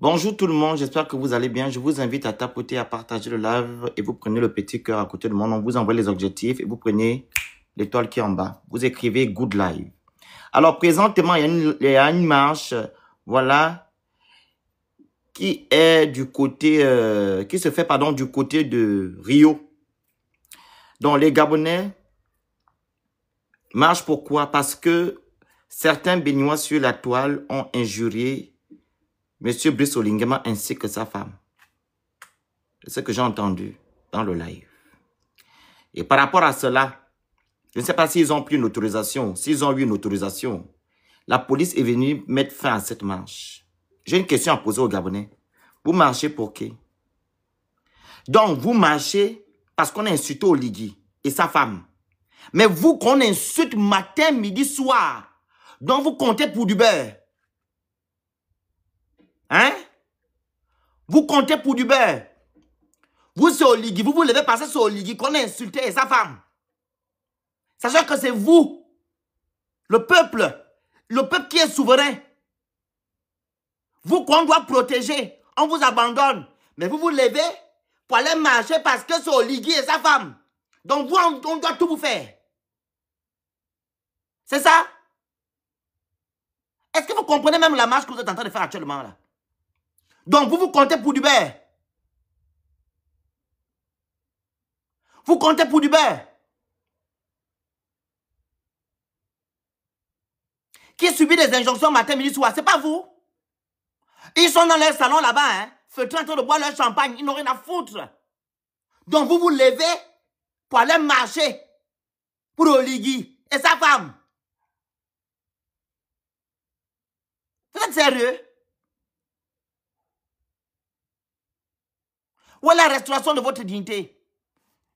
Bonjour tout le monde, j'espère que vous allez bien. Je vous invite à tapoter, à partager le live et vous prenez le petit cœur à côté de moi. On vous envoie les objectifs et vous prenez l'étoile qui est en bas. Vous écrivez Good Live. Alors présentement, il y a une marche, voilà, qui est du côté, qui se fait, pardon, du côté de Rio. Donc les Gabonais marchent pourquoi? Parce que certains Béninois sur la toile ont injurié M. Brice Oligui ainsi que sa femme. C'est ce que j'ai entendu dans le live. Et par rapport à cela, je ne sais pas s'ils ont pris une autorisation. S'ils ont eu une autorisation, la police est venue mettre fin à cette marche. J'ai une question à poser aux Gabonais. Vous marchez pour qui? Donc, vous marchez parce qu'on a insulté Oligui et sa femme. Mais vous qu'on insulte matin, midi, soir, donc vous comptez pour du beurre. Hein? Vous comptez pour du beurre. Vous, c'est Oligui, vous levez passer sur Oligui qu'on a insulté et sa femme. Sachant que c'est vous, le peuple qui est souverain. Vous qu'on doit protéger, on vous abandonne. Mais vous vous levez pour aller marcher parce que c'est Oligui et sa femme. Donc vous, on doit tout vous faire. C'est ça? Est-ce que vous comprenez même la marche que vous êtes en train de faire actuellement là? Donc vous comptez pour du beurre. Vous comptez pour du beurre. Qui subit des injonctions matin, midi, soir, c'est pas vous. Ils sont dans leur salon là-bas, hein, feutrés en train de boire leur champagne, ils n'ont rien à foutre. Donc vous vous levez pour aller marcher pour Oligui et sa femme. Vous êtes sérieux? Où est la restauration de votre dignité?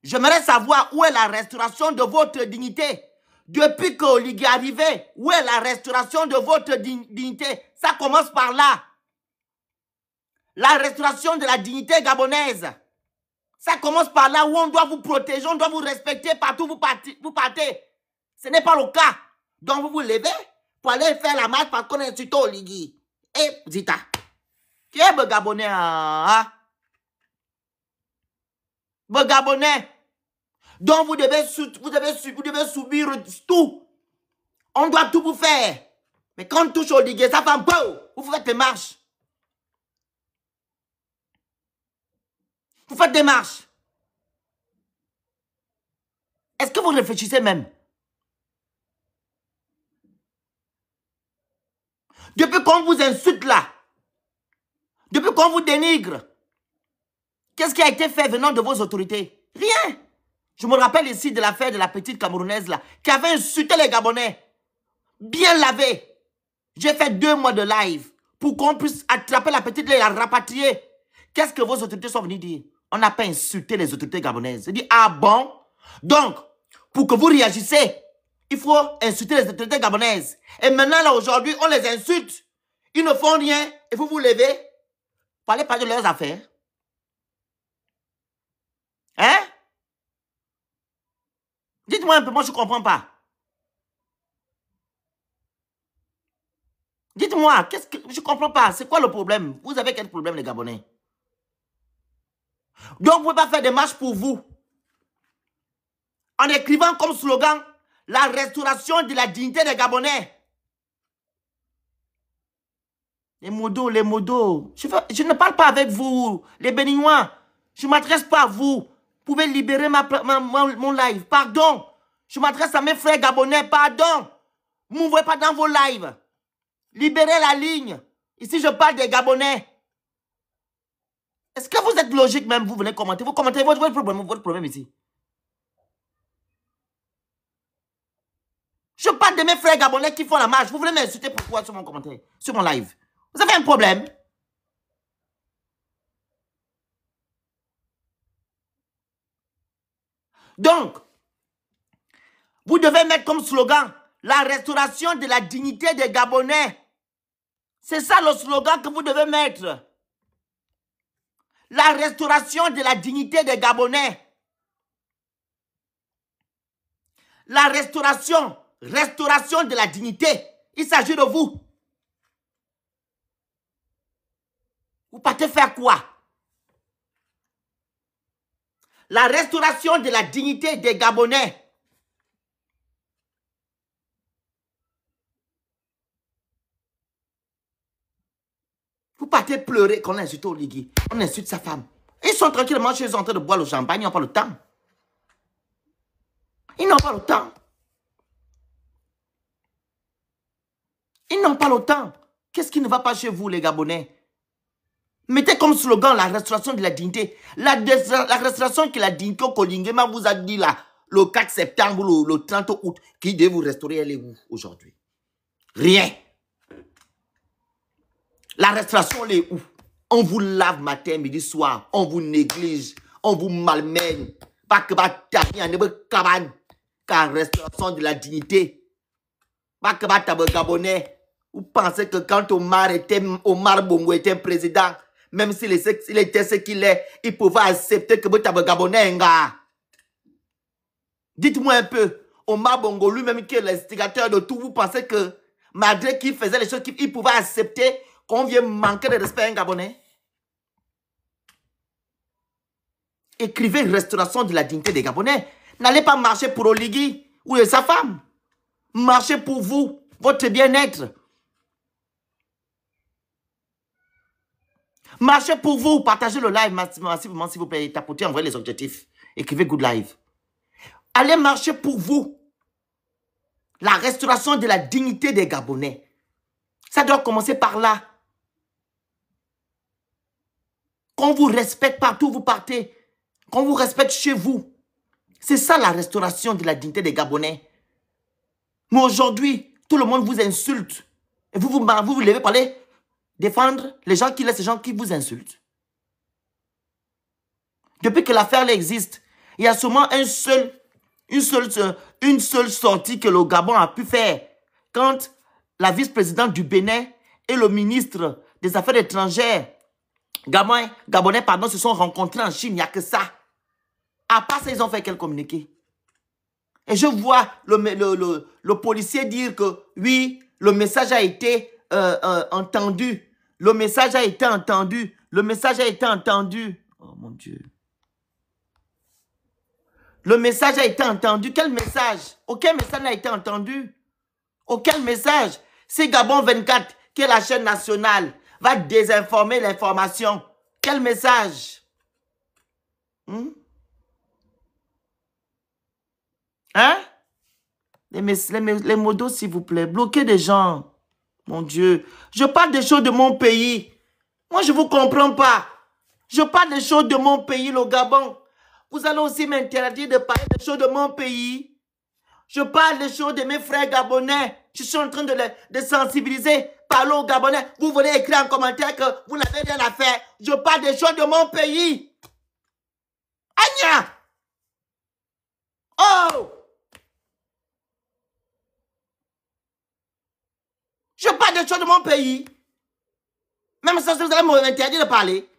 J'aimerais savoir où est la restauration de votre dignité. Depuis que Oligui est arrivé, où est la restauration de votre dignité? Ça commence par là. La restauration de la dignité gabonaise. Ça commence par là où on doit vous protéger, on doit vous respecter partout où vous partez. Ce n'est pas le cas. Donc vous vous levez pour aller faire la marche parce qu'on est insulté Oligui. Et Zita, qui est le Gabonais? Hein? Le Gabonais. Donc vous devez subir tout. On doit tout vous faire. Mais quand on touche Oligui, ça fait un peu. Vous faites des marches. Vous faites des marches. Est-ce que vous réfléchissez même? Depuis qu'on vous insulte là, depuis qu'on vous dénigre, qu'est-ce qui a été fait venant de vos autorités? Rien. Je me rappelle ici de l'affaire de la petite Camerounaise là, qui avait insulté les Gabonais. Bien lavé. J'ai fait 2 mois de live pour qu'on puisse attraper la petite et la rapatrier. Qu'est-ce que vos autorités sont venues dire? On n'a pas insulté les autorités gabonaises. Ils disent, ah bon? Donc, pour que vous réagissez, il faut insulter les autorités gabonaises. Et maintenant, là, aujourd'hui, on les insulte. Ils ne font rien et vous vous levez pour aller parler de leurs affaires. Hein? Dites-moi un peu, moi je ne comprends pas. Dites-moi, qu'est-ce que je ne comprends pas? C'est quoi le problème? Vous avez quel problème, les Gabonais? Donc, vous ne pouvez pas faire des marches pour vous. En écrivant comme slogan, la restauration de la dignité des Gabonais. Les modos, les modos. Je ne parle pas avec vous, les Béninois. Je ne m'adresse pas à vous. Vous pouvez libérer mon live. Pardon. Je m'adresse à mes frères Gabonais. Pardon. Vous ne me voyez pas dans vos lives. Libérez la ligne. Ici, je parle des Gabonais. Est-ce que vous êtes logique même? Vous venez commenter. Vous commentez votre problème ici. Je parle de mes frères Gabonais qui font la marche. Vous voulez m'insulter pourquoi sur mon commentaire, sur mon live? Vous avez un problème? Donc, vous devez mettre comme slogan la restauration de la dignité des Gabonais. C'est ça le slogan que vous devez mettre. La restauration de la dignité des Gabonais. La restauration de la dignité. Il s'agit de vous. Vous partez faire quoi? La restauration de la dignité des Gabonais. Vous partez pleurer qu'on a insulté Oligui. On insulte sa femme. Ils sont tranquillement chez eux en train de boire le champagne. Ils n'ont pas le temps. Ils n'ont pas le temps. Ils n'ont pas le temps. Qu'est-ce qui ne va pas chez vous, les Gabonais? Mettez comme slogan la restauration de la dignité. La restauration que la dignité Kolingema vous a dit là, le 4 septembre ou le 30 août, qui devait vous restaurer, elle est où aujourd'hui? Rien. La restauration, elle est où? On vous lave matin, midi, soir. On vous néglige. On vous malmène. Pas que cabane. Car restauration de la dignité. Pas que Gabonais. Vous pensez que quand Omar Bongo était président, même s'il était ce qu'il est, il pouvait accepter que vous Gabonais. Dites-moi un peu, Omar Bongo lui-même qui est l'instigateur de tout, vous pensez que malgré qu'il faisait les choses, il pouvait accepter qu'on vienne manquer de respect à un Gabonais? Écrivez restauration de la dignité des Gabonais. N'allez pas marcher pour Oligui ou sa femme. Marchez pour vous, votre bien-être. Marchez pour vous, partagez le live massivement s'il vous plaît, tapotez, envoyez les objectifs. Écrivez good live. Allez marcher pour vous. La restauration de la dignité des Gabonais. Ça doit commencer par là. Qu'on vous respecte partout où vous partez. Qu'on vous respecte chez vous. C'est ça la restauration de la dignité des Gabonais. Mais aujourd'hui, tout le monde vous insulte. Et vous vous levez pour aller défendre les gens qui laissent, les gens qui vous insultent. Depuis que l'affaire existe, il y a seulement une seule sortie que le Gabon a pu faire. Quand la vice-présidente du Bénin et le ministre des Affaires étrangères Gabonais, se sont rencontrés en Chine, il n'y a que ça. À part ça, ils ont fait quel communiqué? Et je vois le policier dire que oui, le message a été entendu. Le message a été entendu. Le message a été entendu. Oh mon Dieu. Le message a été entendu. Quel message? Aucun message n'a été entendu. Aucun message. Si Gabon 24, qui est la chaîne nationale, va désinformer l'information, quel message? Hein? Les modos, s'il vous plaît. Bloquez des gens. Mon Dieu. Je parle des choses de mon pays. Moi, je ne vous comprends pas. Je parle des choses de mon pays, le Gabon. Vous allez aussi m'interdire de parler des choses de mon pays. Je parle des choses de mes frères gabonais. Je suis en train de sensibiliser. Parlez aux Gabonais. Vous venez écrire en commentaire que vous n'avez rien à faire. Je parle des choses de mon pays. Agna! Oh! Je parle des choses de mon pays. Même ça, vous allez m'interdire de parler.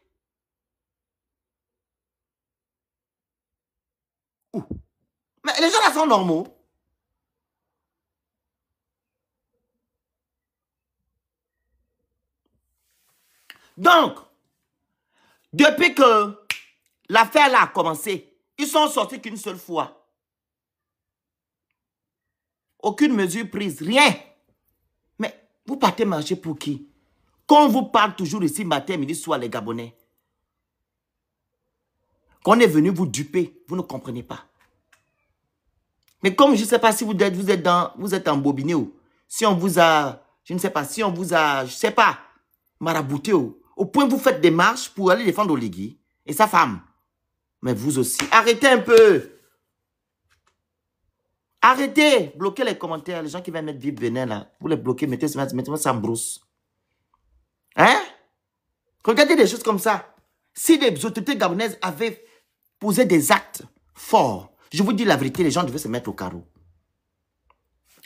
Mais les gens là sont normaux. Donc, depuis que l'affaire là a commencé, ils sont sortis qu'une seule fois. Aucune mesure prise, rien. Mais vous partez marcher pour qui? Quand on vous parle toujours ici matin, midi, soir, les Gabonais, qu'on est venu vous duper, vous ne comprenez pas. Mais comme je ne sais pas si vous êtes embobiné ou si on vous a, je ne sais pas, si on vous a, je ne sais pas, marabouté au point où vous faites des marches pour aller défendre Oligui et sa femme. Mais vous aussi, arrêtez un peu. Arrêtez, bloquez les commentaires. Les gens qui viennent mettre vive venin là, vous les bloquez, mettez-moi ça en brousse. Hein? Regardez des choses comme ça. Si les autorités gabonaises avaient posé des actes forts, je vous dis la vérité, les gens devaient se mettre au carreau.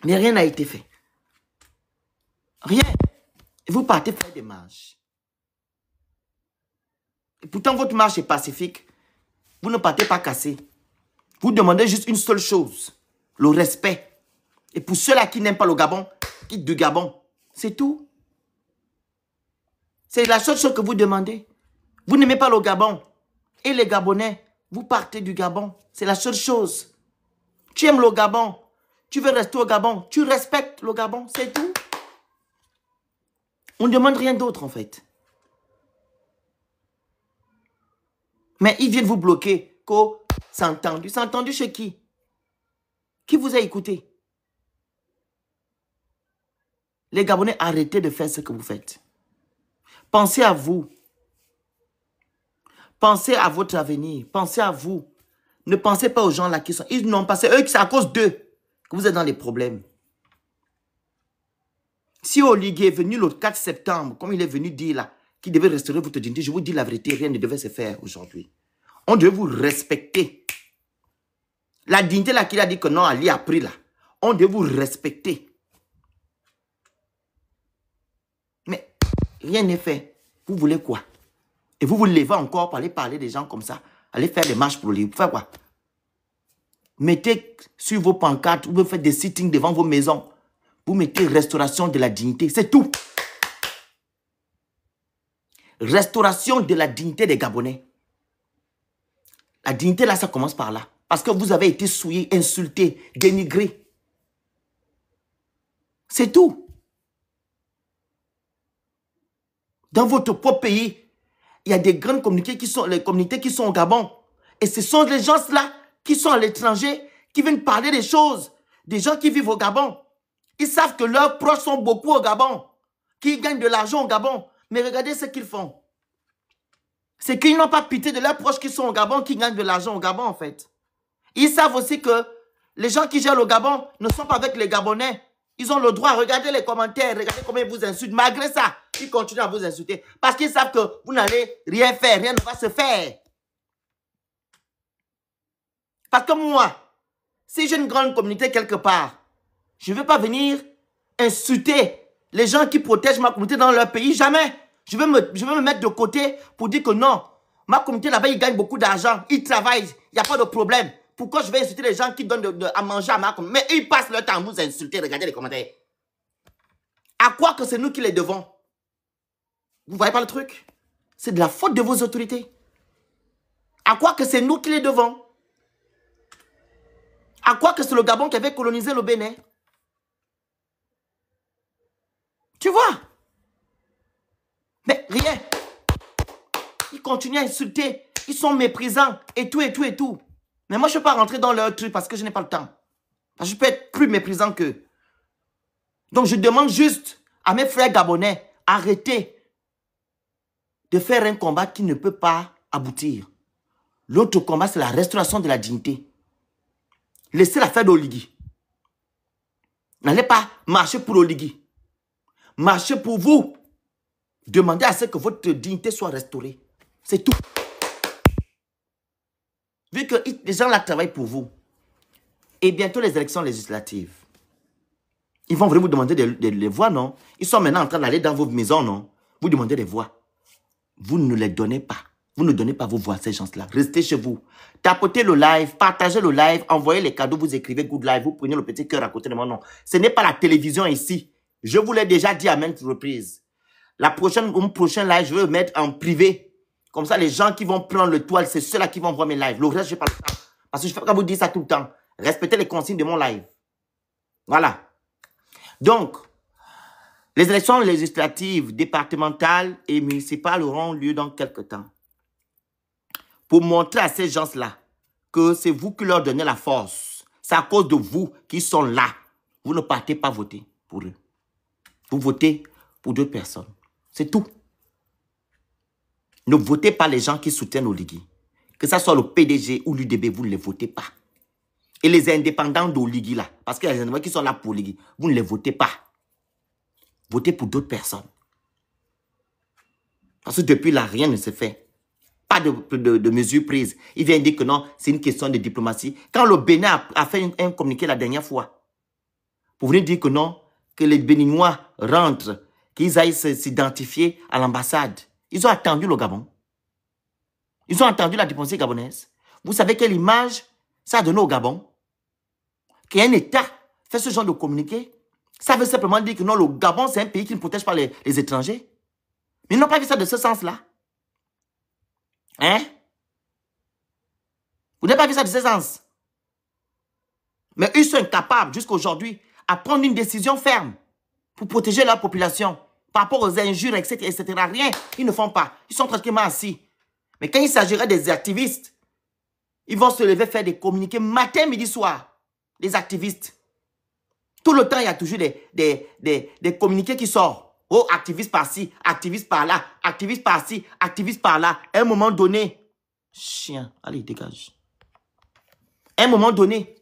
Mais rien n'a été fait. Rien. Et vous partez faire des marches. Et pourtant, votre marche est pacifique. Vous ne partez pas casser. Vous demandez juste une seule chose. Le respect. Et pour ceux-là qui n'aiment pas le Gabon, quittent du Gabon. C'est tout. C'est la seule chose que vous demandez. Vous n'aimez pas le Gabon. Et les Gabonais, vous partez du Gabon. C'est la seule chose. Tu aimes le Gabon. Tu veux rester au Gabon. Tu respectes le Gabon. C'est tout. On ne demande rien d'autre en fait. Mais ils viennent vous bloquer. C'est entendu. C'est entendu chez qui? Qui vous a écouté? Les Gabonais, arrêtez de faire ce que vous faites. Pensez à vous. Pensez à votre avenir. Pensez à vous. Ne pensez pas aux gens là qui sont... Ils n'ont pas... C'est eux, c'est à cause d'eux que vous êtes dans les problèmes. Si Oligui est venu le 4 septembre, comme il est venu dire là, qu'il devait restaurer votre dignité, je vous dis la vérité, rien ne devait se faire aujourd'hui. On devait vous respecter. La dignité là qu'il a dit que non, Ali a pris là, on devait vous respecter. Mais rien n'est fait. Vous voulez quoi? Et vous vous levez encore pour aller parler des gens comme ça, aller faire des marches pour lui. Vous faites quoi? Mettez sur vos pancartes, vous faites des sittings devant vos maisons. Vous mettez restauration de la dignité, c'est tout. Restauration de la dignité des Gabonais. La dignité là, ça commence par là. Parce que vous avez été souillé, insulté, dénigré. C'est tout. Dans votre propre pays, il y a des grandes communautés qui sont, les communautés qui sont au Gabon. Et ce sont les gens là qui sont à l'étranger, qui viennent parler des choses. Des gens qui vivent au Gabon. Ils savent que leurs proches sont beaucoup au Gabon. Qu'ils gagnent de l'argent au Gabon. Mais regardez ce qu'ils font. C'est qu'ils n'ont pas pitié de leurs proches qui sont au Gabon, qui gagnent de l'argent au Gabon en fait. Ils savent aussi que les gens qui gèrent le Gabon ne sont pas avec les Gabonais. Ils ont le droit. Regardez les commentaires. Regardez comment ils vous insultent. Malgré ça, ils continuent à vous insulter. Parce qu'ils savent que vous n'allez rien faire. Rien ne va se faire. Parce que moi, si j'ai une grande communauté quelque part, je ne vais pas venir insulter les gens qui protègent ma communauté dans leur pays. Jamais. Je vais me mettre de côté pour dire que non. Ma communauté là-bas, ils gagnent beaucoup d'argent. Ils travaillent. Il n'y a pas de problème. Pourquoi je vais insulter les gens qui donnent à manger à ma communauté? Mais ils passent leur temps à vous insulter. Regardez les commentaires. À quoi que c'est nous qui les devons? Vous voyez pas le truc? C'est de la faute de vos autorités. À quoi que c'est nous qui les devons? À quoi que c'est le Gabon qui avait colonisé le Bénin? Tu vois? Mais rien. Ils continuent à insulter. Ils sont méprisants. Et tout, et tout, et tout. Mais moi, je ne peux pas rentrer dans leur truc parce que je n'ai pas le temps. Parce que je peux être plus méprisant qu'eux. Donc, je demande juste à mes frères gabonais, arrêtez de faire un combat qui ne peut pas aboutir. L'autre combat, c'est la restauration de la dignité. Laissez l'affaire d'Oligui. N'allez pas marcher pour Oligui. Marchez pour vous. Demandez à ce que votre dignité soit restaurée. C'est tout. Vu que les gens là travaillent pour vous. Et bientôt les élections législatives. Ils vont vraiment vous demander des voix, non? Ils sont maintenant en train d'aller dans vos maisons, non? Vous demandez des voix. Vous ne les donnez pas. Vous ne donnez pas vos voix à ces gens-là. Restez chez vous. Tapotez le live, partagez le live, envoyez les cadeaux, vous écrivez good live, vous prenez le petit cœur à côté de mon nom. Ce n'est pas la télévision ici. Je vous l'ai déjà dit à maintes reprises. Mon prochain live, je vais le mettre en privé. Comme ça, les gens qui vont prendre le toile, c'est ceux-là qui vont voir mes lives. Le reste, je n'ai pas le temps. Parce que je ne fais pas vous dire ça tout le temps. Respectez les consignes de mon live. Voilà. Donc, les élections législatives, départementales et municipales auront lieu dans quelques temps. Pour montrer à ces gens-là que c'est vous qui leur donnez la force. C'est à cause de vous qui sont là. Vous ne partez pas voter pour eux. Vous votez pour d'autres personnes. C'est tout. Ne votez pas les gens qui soutiennent Oligui. Que ce soit le PDG ou l'UDB, vous ne les votez pas. Et les indépendants d'Oligui là, parce qu'il y a des indépendants qui sont là pour Oligui, vous ne les votez pas. Votez pour d'autres personnes. Parce que depuis là, rien ne se fait. Pas de mesures prises. Il vient dire que non, c'est une question de diplomatie. Quand le Bénin a fait un communiqué la dernière fois, pour venir dire que non, que les Béninois rentrent, qu'ils aillent s'identifier à l'ambassade. Ils ont attendu le Gabon. Ils ont attendu la diplomatie gabonaise. Vous savez quelle image ça a donné au Gabon? Qu'un État fait ce genre de communiqué, ça veut simplement dire que non, le Gabon, c'est un pays qui ne protège pas les étrangers. Mais ils n'ont pas vu ça de ce sens-là. Hein? Vous n'avez pas vu ça de ce sens. Mais ils sont incapables, jusqu'à aujourd'hui, à prendre une décision ferme pour protéger leur population par rapport aux injures, etc., etc. Rien, ils ne font pas. Ils sont tranquillement assis. Mais quand il s'agirait des activistes, ils vont se lever, faire des communiqués matin, midi, soir. Les activistes. Tout le temps, il y a toujours des communiqués qui sortent. Oh, activiste par-ci, activiste par-là, activiste par-ci, activiste par-là. À un moment donné, chien, allez, dégage. À un moment donné,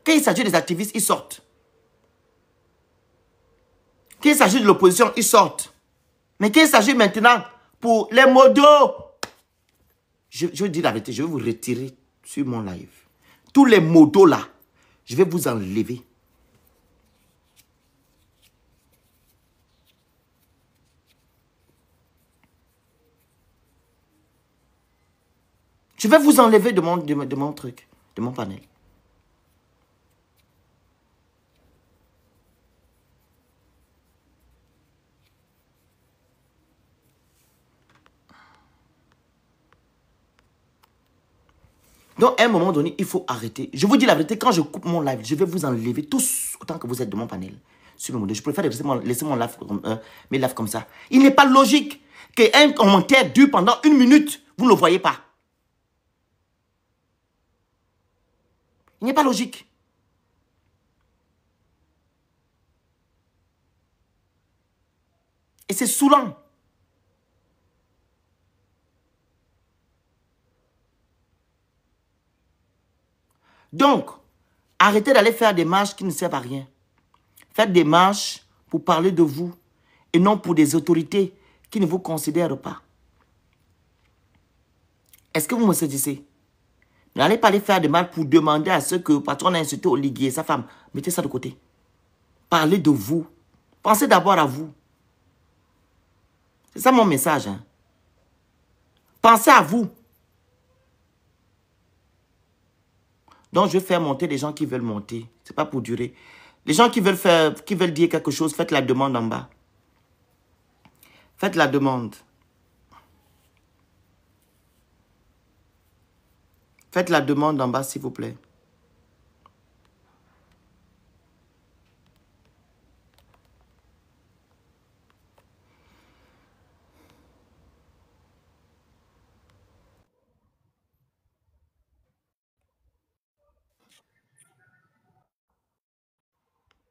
quand il s'agit des activistes, ils sortent. Quand il s'agit de l'opposition, ils sortent. Mais quand il s'agit maintenant pour les modos, je vous dis la vérité, je vais vous retirer sur mon live. Tous les modos là, je vais vous enlever. Je vais vous enlever de mon truc, de mon panel. Donc, à un moment donné, il faut arrêter. Je vous dis la vérité, quand je coupe mon live, je vais vous enlever tous autant que vous êtes de mon panel. Sur le modèle. Je préfère laisser mon live, mes lives comme ça. Il n'est pas logique qu'un commentaire dure pendant 1 minute, vous ne le voyez pas. Il n'est pas logique. Et c'est saoulant. Donc, arrêtez d'aller faire des marches qui ne servent à rien. Faites des marches pour parler de vous et non pour des autorités qui ne vous considèrent pas. Est-ce que vous me saisissez? N'allez pas aller faire des marches pour demander à ceux que le patron a insulté Oligui et sa femme. Mettez ça de côté. Parlez de vous. Pensez d'abord à vous. C'est ça mon message. Hein? Pensez à vous. Donc, je vais faire monter les gens qui veulent monter. Ce n'est pas pour durer. Les gens qui veulent dire quelque chose, faites la demande en bas. Faites la demande. Faites la demande en bas, s'il vous plaît.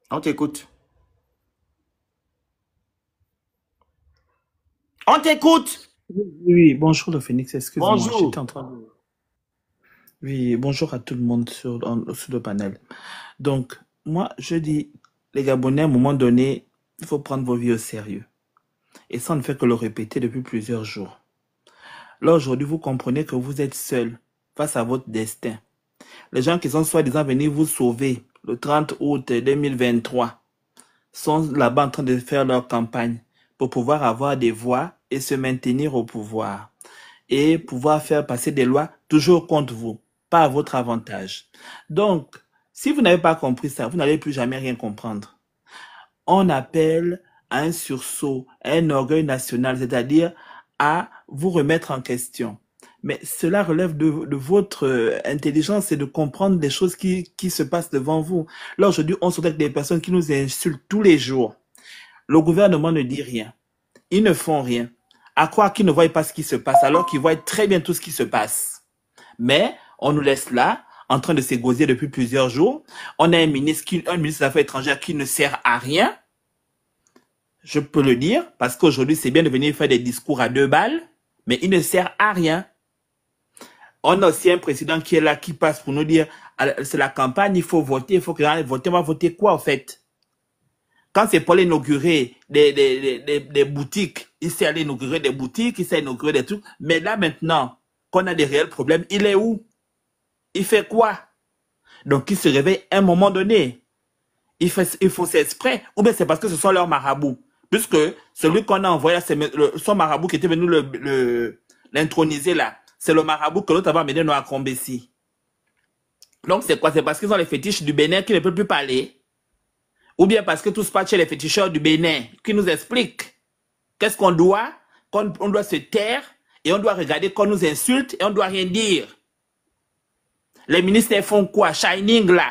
On t'écoute. On t'écoute. Oui, bonjour le Phénix, excusez-moi, Bonjour. j'étais en train de... Oui, bonjour à tout le monde sur le panel. Donc, moi, je dis, les Gabonais, à un moment donné, il faut prendre vos vies au sérieux. Et ça, on ne fait que le répéter depuis plusieurs jours. Là, aujourd'hui, vous comprenez que vous êtes seul face à votre destin. Les gens qui sont soi-disant venus vous sauver le 30 août 2023 sont là-bas en train de faire leur campagne pour pouvoir avoir des voix et se maintenir au pouvoir et pouvoir faire passer des lois toujours contre vous, pas à votre avantage. Donc, si vous n'avez pas compris ça, vous n'allez plus jamais rien comprendre. On appelle à un sursaut, à un orgueil national, c'est-à-dire à vous remettre en question. Mais cela relève de votre intelligence et de comprendre les choses qui se passent devant vous. Là, aujourd'hui, on se retrouve avec des personnes qui nous insultent tous les jours. Le gouvernement ne dit rien. Ils ne font rien. À croire qu'ils ne voient pas ce qui se passe, alors qu'ils voient très bien tout ce qui se passe. Mais on nous laisse là, en train de s'égosier depuis plusieurs jours. On a un ministre des Affaires étrangères qui ne sert à rien. Je peux le dire, parce qu'aujourd'hui, c'est bien de venir faire des discours à 2 balles, mais il ne sert à rien. On a aussi un président qui est là, qui passe pour nous dire, c'est la campagne, il faut voter, il faut que les gens votent. On va voter quoi, en fait? Quand c'est pour inaugurer des boutiques, il sait aller inaugurer des boutiques, il sait inaugurer des trucs. Mais là, maintenant, qu'on a des réels problèmes, il est où? Il fait quoi? Donc, il se réveille à un moment donné. Il faut c'est exprès, ou bien c'est parce que ce sont leurs marabouts. Puisque celui qu'on a envoyé là, c'est son marabout qui était venu l'introniser là. C'est le marabout que l'autre avait amené à Combessi. Donc, c'est quoi? C'est parce qu'ils ont les fétiches du Bénin qui ne peuvent plus parler? Ou bien parce que tout se passe chez les féticheurs du Bénin qui nous expliquent qu'est-ce qu'on doit? On doit se taire et on doit regarder qu'on nous insulte et on ne doit rien dire. Les ministères font quoi? Shining là.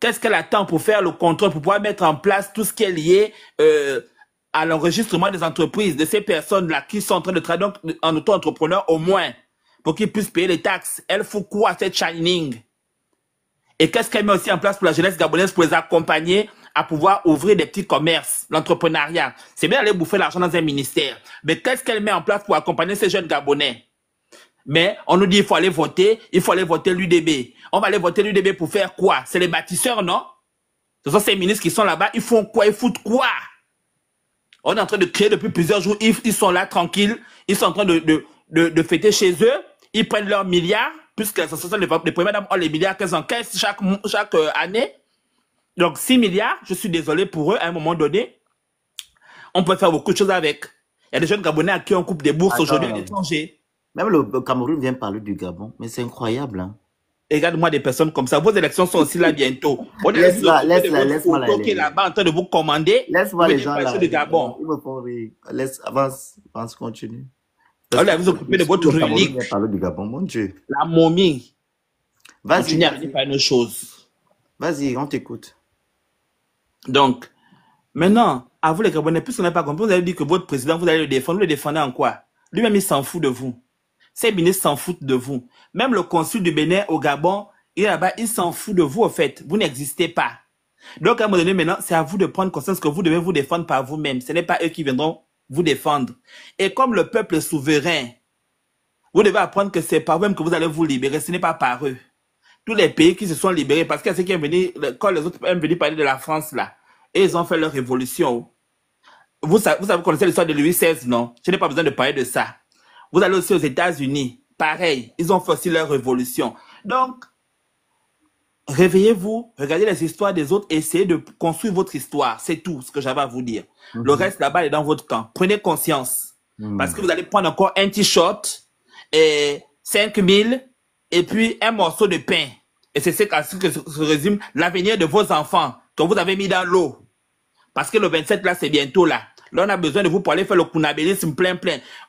Qu'est-ce qu'elle attend pour faire le contrôle, pour pouvoir mettre en place tout ce qui est lié à l'enregistrement des entreprises, de ces personnes-là qui sont en train de travailler en auto-entrepreneur au moins, pour qu'ils puissent payer les taxes? Elle fout quoi, cette Shining? Et qu'est-ce qu'elle met aussi en place pour la jeunesse gabonaise pour les accompagner à pouvoir ouvrir des petits commerces, l'entrepreneuriat? C'est bien d'aller bouffer l'argent dans un ministère, mais qu'est-ce qu'elle met en place pour accompagner ces jeunes Gabonais? Mais on nous dit il faut aller voter l'UDB. On va aller voter l'UDB pour faire quoi? C'est les bâtisseurs, non? Ce sont ces ministres qui sont là-bas, ils font quoi? Ils foutent quoi? On est en train de créer depuis plusieurs jours, ils sont là tranquilles, ils sont en train de fêter chez eux, ils prennent leurs milliards, puisque les premières dames ont les milliards qu'elles encaissent chaque année. Donc 6 milliards, je suis désolé pour eux, à un moment donné, on peut faire beaucoup de choses avec. Il y a des jeunes Gabonais à qui on coupe des bourses aujourd'hui à l'étranger. Même le Cameroun vient parler du Gabon, mais c'est incroyable. Hein? Regarde-moi des personnes comme ça. Vos élections sont aussi là bientôt. Laisse-moi qui est là-bas en train de vous commander. Laisse-moi les gens là. Du Gabon. Ils me font rire. Avance, continue. Allez, vous occupez de votre relique. Vient parler du Gabon, mon Dieu. La momie. Vas-y. Continuez à venir faire une chose. Vas-y, on t'écoute. Donc, maintenant, à vous les Gabonais, puisqu'on n'a pas compris, vous avez dit que votre président, vous allez le défendre. Vous le défendez en quoi? Lui-même, il s'en fout de vous. Ces ministres s'en foutent de vous. Même le consul du Bénin au Gabon, il est là-bas, il s'en fout de vous, au fait. Vous n'existez pas. Donc, à un moment donné, maintenant, c'est à vous de prendre conscience que vous devez vous défendre par vous-même. Ce n'est pas eux qui viendront vous défendre. Et comme le peuple est souverain, vous devez apprendre que c'est par vous-même que vous allez vous libérer. Ce n'est pas par eux. Tous les pays qui se sont libérés, parce qu'il y a ceux qui sont venus, quand les autres sont venus parler de la France, là, et ils ont fait leur révolution. Vous connaissez l'histoire de Louis XVI, non? Je n'ai pas besoin de parler de ça. Vous allez aussi aux États-Unis, pareil, ils ont fait aussi leur révolution. Donc, réveillez-vous, regardez les histoires des autres, essayez de construire votre histoire. C'est tout ce que j'avais à vous dire. Le reste là-bas est dans votre camp. Prenez conscience. Parce que vous allez prendre encore un t-shirt, et 5000, et puis un morceau de pain. Et c'est ce que se résume l'avenir de vos enfants que vous avez mis dans l'eau. Parce que le 27 là, c'est bientôt là. Là, on a besoin de vous pour aller faire le kunabélisme plein.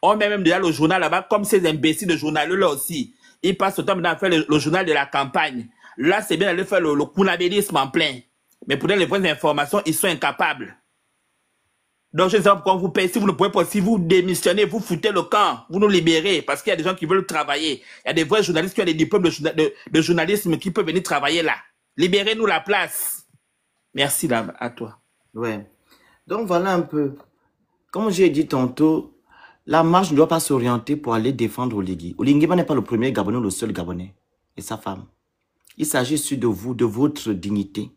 On met même déjà le journal là-bas, comme ces imbéciles de journal là aussi. Ils passent le temps maintenant à faire le journal de la campagne. Là, c'est bien d'aller faire le kunabélisme en plein. Mais pour donner les vraies informations, ils sont incapables. Donc, je ne sais pas pourquoi on vous paye. Si vous ne pouvez pas, si vous démissionnez, vous foutez le camp, vous nous libérez. Parce qu'il y a des gens qui veulent travailler. Il y a des vrais journalistes qui ont des diplômes de journalisme qui peuvent venir travailler là. Libérez-nous la place. Merci là, à toi. Ouais. Donc, voilà un peu. Comme j'ai dit tantôt, la marche ne doit pas s'orienter pour aller défendre Oligui. Oligui n'est pas le premier Gabonais, le seul Gabonais. Et sa femme. Il s'agit sur de vous, de votre dignité.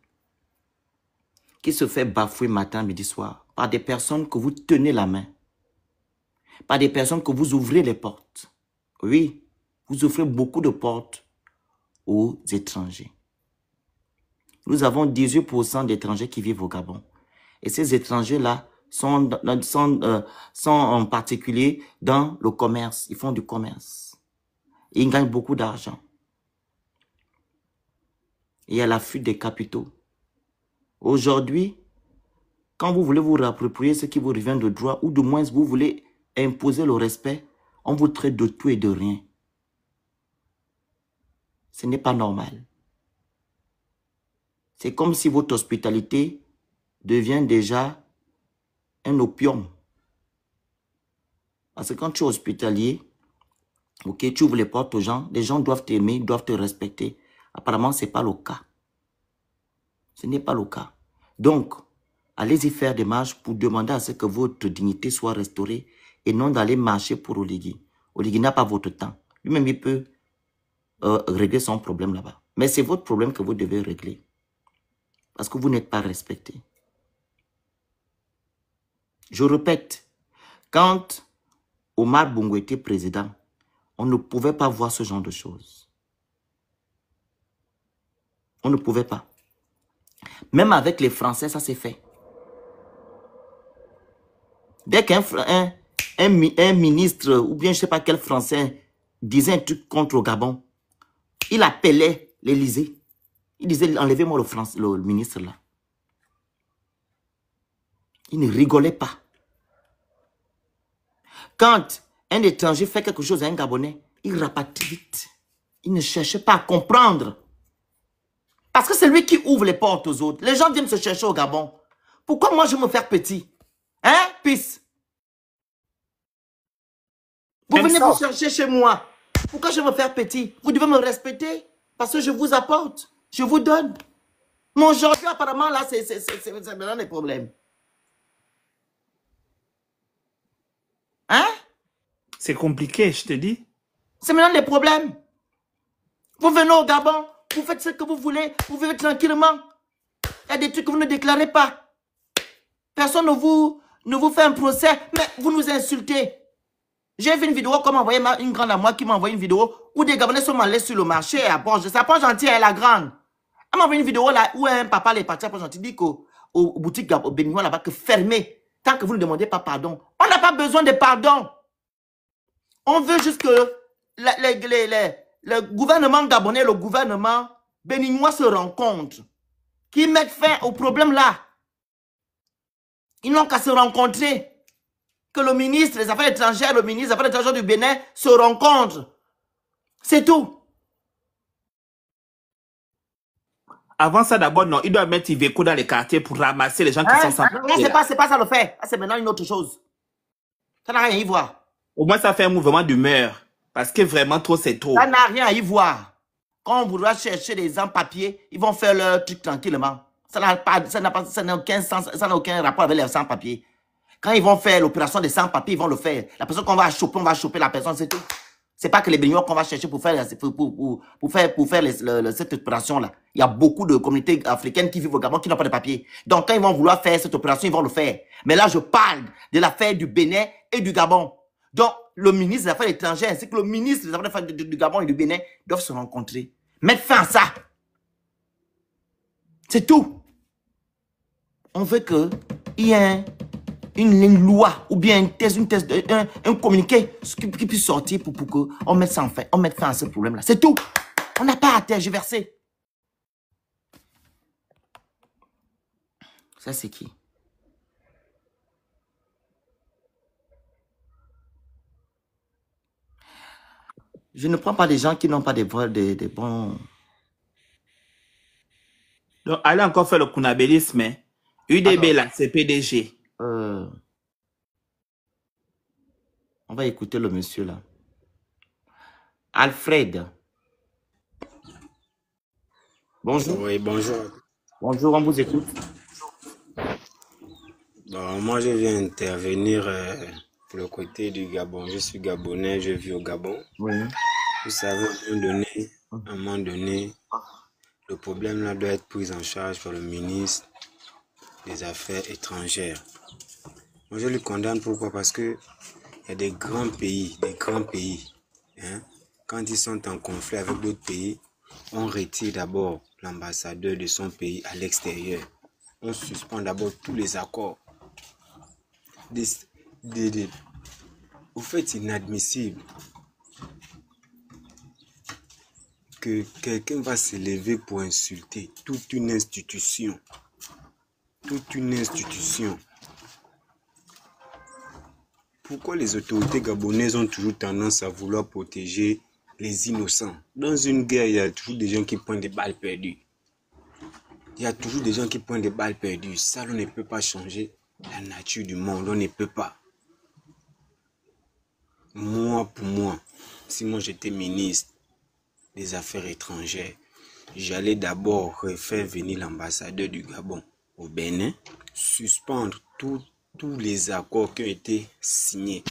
Qui se fait bafouer matin, midi, soir. Par des personnes que vous tenez la main. Par des personnes que vous ouvrez les portes. Oui, vous offrez beaucoup de portes aux étrangers. Nous avons 18% d'étrangers qui vivent au Gabon. Et ces étrangers-là sont en particulier dans le commerce. Ils font du commerce. Et ils gagnent beaucoup d'argent. Et il y a la fuite des capitaux. Aujourd'hui, quand vous voulez vous réapproprier ce qui vous revient de droit, ou du moins vous voulez imposer le respect, on vous traite de tout et de rien. Ce n'est pas normal. C'est comme si votre hospitalité devient déjà un opium. Parce que quand tu es hospitalier, ok, tu ouvres les portes aux gens, les gens doivent t'aimer, doivent te respecter. Apparemment, ce n'est pas le cas. Ce n'est pas le cas. Donc, allez-y faire des marches pour demander à ce que votre dignité soit restaurée et non d'aller marcher pour Oligui. Oligui n'a pas votre temps. Lui-même, il peut régler son problème là-bas. Mais c'est votre problème que vous devez régler. Parce que vous n'êtes pas respecté. Je répète, quand Omar Bongo était président, on ne pouvait pas voir ce genre de choses. On ne pouvait pas. Même avec les Français, ça s'est fait. Dès qu'un ministre, ou bien je ne sais pas quel Français, disait un truc contre le Gabon, il appelait l'Élysée. Il disait, enlevez-moi le ministre là. Il ne rigolait pas. Quand un étranger fait quelque chose à un Gabonais, il rapatrie vite. Il ne cherche pas à comprendre. Parce que c'est lui qui ouvre les portes aux autres. Les gens viennent se chercher au Gabon. Pourquoi moi je me faire petit? Hein, Peace? Vous venez vous chercher chez moi. Pourquoi je vais me faire petit? Vous devez me respecter. Parce que je vous apporte. Je vous donne. Mais aujourd'hui, apparemment, là, c'est maintenant des problèmes. Hein? C'est compliqué, je te dis. C'est maintenant des problèmes. Vous venez au Gabon, vous faites ce que vous voulez, vous vivez tranquillement. Il y a des trucs que vous ne déclarez pas. Personne ne vous fait un procès, mais vous nous insultez. J'ai vu une vidéo, comme envoyé une grande à moi qui m'a envoyé une vidéo où des Gabonais sont allés sur le marché à Port-Gentil. C'est à Port-Gentil, elle est la grande. Elle m'a envoyé une vidéo là où un papa est parti à Port-Gentil. Il dit qu'aux boutiques au Béninois là-bas, que fermez. Tant que vous ne demandez pas pardon. On n'a pas besoin de pardon. On veut juste que le gouvernement gabonais et le gouvernement béninois se rencontrent. Qu'ils mettent fin au problème là. Ils n'ont qu'à se rencontrer. Que le ministre des Affaires étrangères, le ministre des Affaires étrangères du Bénin se rencontrent. C'est tout. Avant ça, d'abord, non, il doit mettre Iveco dans les quartiers pour ramasser les gens qui sont sans papier. C'est pas ça le fait. C'est maintenant une autre chose. Ça n'a rien à y voir. Au moins, ça fait un mouvement d'humeur. Parce que vraiment, trop, c'est trop. Ça n'a rien à y voir. Quand on voudra chercher des sans-papiers, ils vont faire leur truc tranquillement. Ça n'a aucun sens, ça n'a aucun rapport avec les sans-papiers. Quand ils vont faire l'opération des sans-papiers, ils vont le faire. La personne qu'on va choper, on va choper la personne, c'est tout. C'est pas que les Béninois qu'on va chercher pour faire cette opération-là. Il y a beaucoup de communautés africaines qui vivent au Gabon qui n'ont pas de papier. Donc, quand ils vont vouloir faire cette opération, ils vont le faire. Mais là, je parle de l'affaire du Bénin et du Gabon. Donc, le ministre des Affaires étrangères ainsi que le ministre des Affaires du Gabon et du Bénin doivent se rencontrer. Mettre fin à ça. C'est tout. On veut qu'il y ait une loi ou bien un communiqué qui puisse sortir pour qu'on mette fin à ce problème-là. C'est tout. On n'a pas à tergiverser. Ça, c'est qui? Je ne prends pas des gens qui n'ont pas des bons... Donc, allez encore faire le kunabélisme. Hein. UDB, là, c'est PDG. On va écouter le monsieur, là. Alfred. Bonjour. Oui, bonjour. Bonjour, on vous écoute. Bon, moi, je viens intervenir pour le côté du Gabon. Je suis gabonais, je vis au Gabon. Oui. Vous savez, à un moment donné, le problème là doit être pris en charge par le ministre des Affaires étrangères. Moi, je le condamne. Pourquoi? Parce que il y a des grands pays, hein? Quand ils sont en conflit avec d'autres pays, on retire d'abord l'ambassadeur de son pays à l'extérieur. On suspend d'abord tous les accords. Au fait, c'est inadmissible que quelqu'un va se lever pour insulter toute une institution. Toute une institution. Pourquoi les autorités gabonaises ont toujours tendance à vouloir protéger les innocents? Dans une guerre, il y a toujours des gens qui pointent des balles perdues. Il y a toujours des gens qui pointent des balles perdues. Ça, on ne peut pas changer la nature du monde. On ne peut pas. Moi, pour moi, si moi j'étais ministre des Affaires étrangères, j'allais d'abord refaire venir l'ambassadeur du Gabon au Bénin, suspendre tous les accords qui ont été signés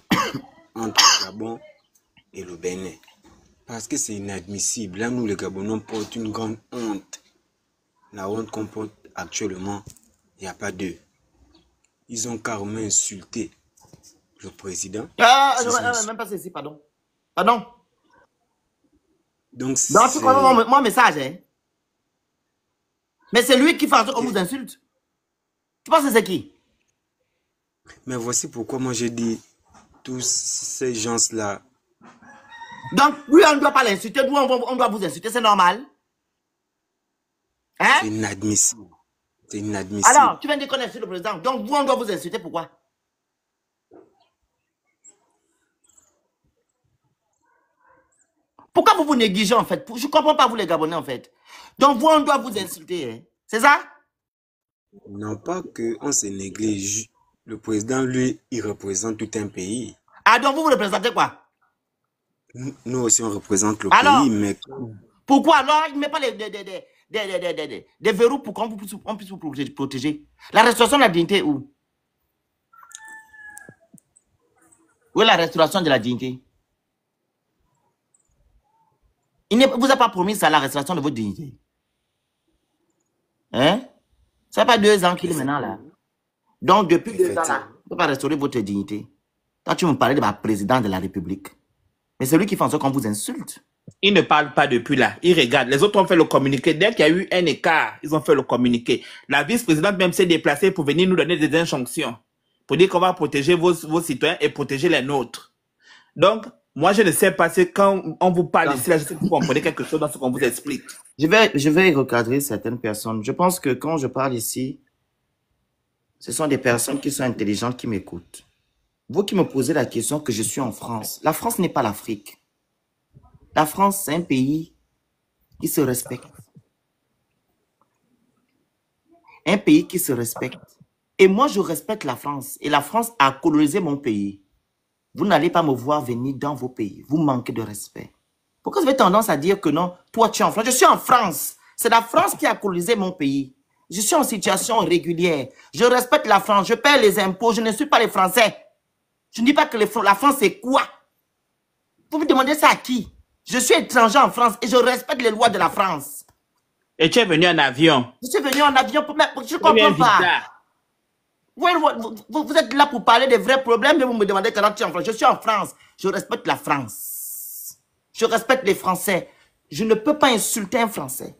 entre le Gabon et le Bénin. Parce que c'est inadmissible. Là, nous, les Gabonais, on porte une grande honte. La honte qu'on porte actuellement, il n'y a pas d'eux. Ils ont carrément insulté le président. Même pas ceci, pardon. Pardon. Donc, tu comprends mon message, hein? Mais c'est lui qui fait qu'on vous insulte. Tu penses que c'est qui? Mais voici pourquoi moi j'ai dit tous ces gens-là. Donc, lui, on ne doit pas l'insulter. Nous, on doit vous insulter, c'est normal. Hein? C'est inadmissible. C'est inadmissible. Alors, tu viens de dire qu'on insulte le président. Donc, vous, on doit vous insulter. Pourquoi? Pourquoi vous vous négligez, en fait? Je ne comprends pas, vous, les Gabonais, en fait. Donc, vous, on doit vous insulter. Hein? C'est ça? Non pas qu'on se néglige. Le président, lui, il représente tout un pays. Ah, donc, vous représentez quoi? Nous aussi, on représente le Alors, pays, mais... Pourquoi alors il ne met pas des verrous pour qu'on puisse vous protéger? La restauration de la dignité, où? Où est la restauration de la dignité? Il ne vous a pas promis ça, la restauration de votre dignité. Hein? Ça fait pas 2 ans qu'il est maintenant là. Donc, depuis 2 ans là, vous ne pouvez pas restaurer votre dignité. Toi, tu me parlais de ma présidente de la République. Mais c'est lui qui fait en sorte qu'on vous insulte. Il ne parle pas depuis là. Il regarde. Les autres ont fait le communiqué. Dès qu'il y a eu un écart, ils ont fait le communiqué. La vice-présidente même s'est déplacée pour venir nous donner des injonctions. Pour dire qu'on va protéger vos citoyens et protéger les nôtres. Donc, moi, je ne sais pas si quand on vous parle ici, là, je sais que vous comprenez quelque chose dans ce qu'on vous explique. Je vais recadrer certaines personnes. Je pense que quand je parle ici, ce sont des personnes qui sont intelligentes qui m'écoutent. Vous qui me posez la question que je suis en France. La France n'est pas l'Afrique. La France, c'est un pays qui se respecte. Un pays qui se respecte. Et moi, je respecte la France. Et la France a colonisé mon pays. Vous n'allez pas me voir venir dans vos pays. Vous manquez de respect. Pourquoi vous avez tendance à dire que non, toi, tu es en France? Je suis en France. C'est la France qui a colonisé mon pays. Je suis en situation régulière. Je respecte la France. Je paie les impôts. Je ne suis pas les Français. Je ne dis pas que la France, c'est quoi? Vous me demandez ça à qui? Je suis étranger en France et je respecte les lois de la France. Et tu es venu en avion. Je suis venu en avion pour... Je ne comprends pas. Vous êtes là pour parler des vrais problèmes et vous me demandez quand tu es en France. Je suis en France. Je respecte la France. Je respecte les Français. Je ne peux pas insulter un Français.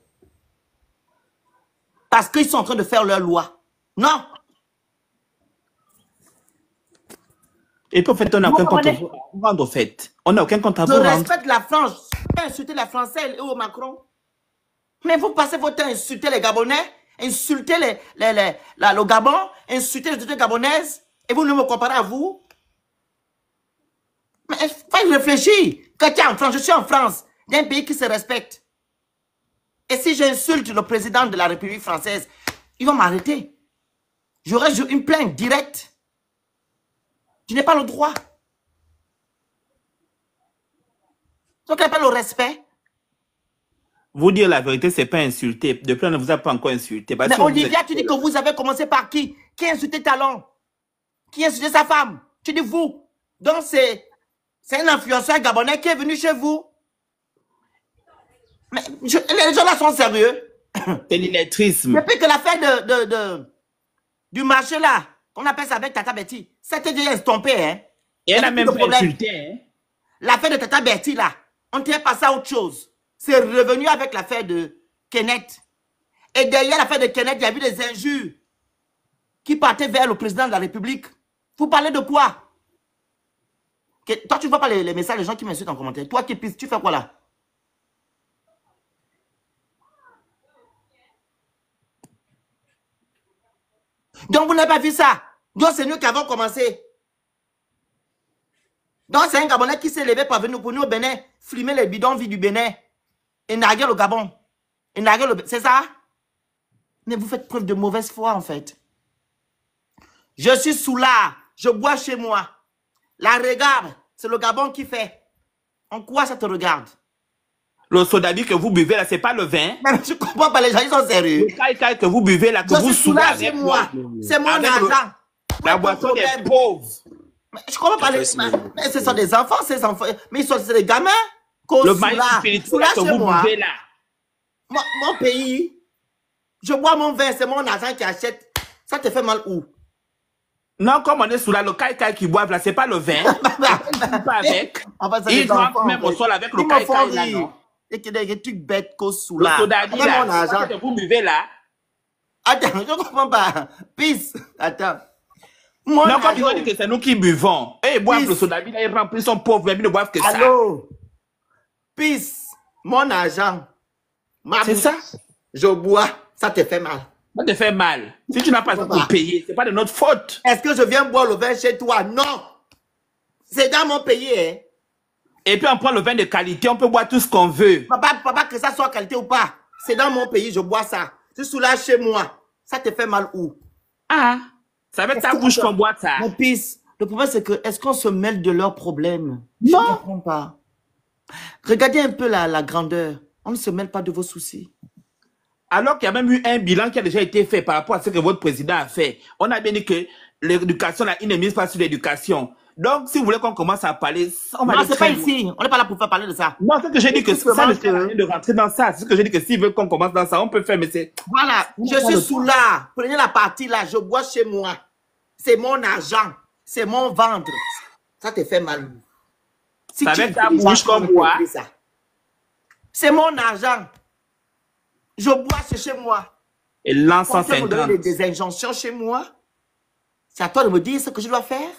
Parce qu'ils sont en train de faire leur loi. Non. Et puis, au fait, on n'a aucun compte à vous rendre, au fait. On n'a aucun compte à vous rendre. Je respecte la France. Je peux insulter la Française et au Macron. Mais vous passez votre temps à insulter les Gabonais, insulter le Gabon, insulter les autorités gabonaises, et vous ne me comparez à vous. Mais il faut réfléchir. Quand tu es en France, je suis en France, d'un pays qui se respecte. Et si j'insulte le président de la République française, ils vont m'arrêter. J'aurai une plainte directe. Tu n'as pas le droit. Donc, il n'y a pas le respect. Vous dire la vérité, c'est pas insulter. Depuis, on ne vous a pas encore insulté. Mais Olivia, tu dis que vous avez commencé par qui? Qui a insulté Talon? Qui a insulté sa femme? Tu dis vous. Donc, c'est un influenceur gabonais qui est venu chez vous. Mais les gens là sont sérieux. C'est l'illettrisme. Depuis que l'affaire du marché là, qu'on appelle ça avec Tata Betty, c'était déjà estompé. Hein? Et elle a même pas insulté. Hein? L'affaire de Tata Betty là, on tient passé à autre chose. C'est revenu avec l'affaire de Kenneth. Et derrière l'affaire de Kenneth, il y a eu des injures qui partaient vers le président de la République. Vous parlez de quoi? Toi, tu ne vois pas les messages des gens qui m'insultent en commentaire. Toi qui pisses, tu fais quoi là? Donc, vous n'avez pas vu ça. Donc, c'est nous qui avons commencé. Donc, c'est un Gabonais qui s'est levé pour venir au Bénin, filmer les bidonvilles du Bénin. Et narguer le Gabon. C'est ça? Mais vous faites preuve de mauvaise foi, en fait. Je suis sous là. Je bois chez moi. La regarde. C'est le Gabon qui fait. En quoi ça te regarde? Le sodabi que vous buvez là, c'est pas le vin. Mais je comprends pas, les gens, ils sont sérieux. Le caïcaï que vous buvez là, que vous soulez avec moi. C'est mon argent. La boisson des pauvres. Mais je comprends pas les... Mais ce sont des enfants, ces enfants. Mais c'est des gamins. Le maïs spirituel que vous buvez là. Mon pays, je bois mon vin, c'est mon argent qui achète. Ça te fait mal où? Non, comme on est sous là, le caïcaï qui boivent là, c'est pas le vin. Pas avec. Ils doivent même au sol avec le caïcaï là, non? Et que des trucs bêtes qu'au sous là. Le sodabi là, ce que vous buvez là. Attends, je comprends pas. Peace. Attends. Non, quand ils ont dit que c'est nous qui buvons. Et ils boivent le sodabi là, ils remplissent, sont pauvres, mais ils ne boivent que ça. Allô? Peace. Mon argent. C'est ça? Je bois. ça te fait mal. Ça te fait mal. Si tu n'as pas ça pour payer, c'est pas de notre faute. Est-ce que je viens boire le vin chez toi? Non. C'est dans mon pays, hein. Et puis on prend le vin de qualité, on peut boire tout ce qu'on veut. Papa, que ça soit qualité ou pas. C'est dans mon pays, je bois ça. Tu soulages chez moi. Ça te fait mal où? Ah, ça va être ta bouche qu'on boit ça. Mon fils, le problème c'est que, est-ce qu'on se mêle de leurs problèmes? Non. Je ne comprends pas. Regardez un peu la grandeur. On ne se mêle pas de vos soucis. Alors qu'il y a même eu un bilan qui a déjà été fait par rapport à ce que votre président a fait. On a bien dit que l'éducation, il ne mise pas sur l'éducation. Donc, si vous voulez qu'on commence à parler, on va non, c'est pas ici. On n'est pas là pour faire parler de ça. Non, c'est que j'ai dit que ça ne sert à rien de rentrer dans ça. C'est ce que j'ai dit que s'ils veulent qu'on commence dans ça, on peut faire, mais c'est... Voilà, je suis sous là. Prenez la partie là, je bois chez moi. C'est mon argent. C'est mon ventre. Ça te fait mal. Si ça va être ta bouche comme moi. C'est mon argent. Je bois chez moi. Et l'encens 50. Vous donnez des injonctions chez moi. C'est à toi de me dire ce que je dois faire.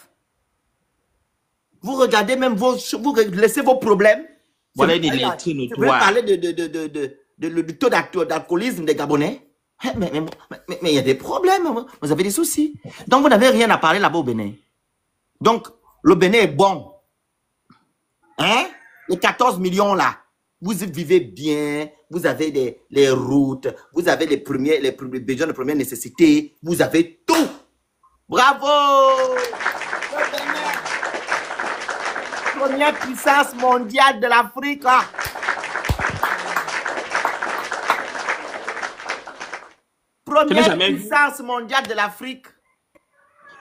Vous regardez même vous laissez vos problèmes. Voilà une lettrine au toit. Vous voulez parler du taux d'alcoolisme des Gabonais? Mais il y a des problèmes. Vous avez des soucis. Donc, vous n'avez rien à parler là-bas au Bénin. Donc, le Bénin est bon. Hein? Les 14 millions là. Vous vivez bien. Vous avez les routes. Vous avez les besoins de première nécessité. Vous avez tout. Bravo! Le Bénin. Première puissance mondiale de l'Afrique. Première puissance mondiale de l'Afrique.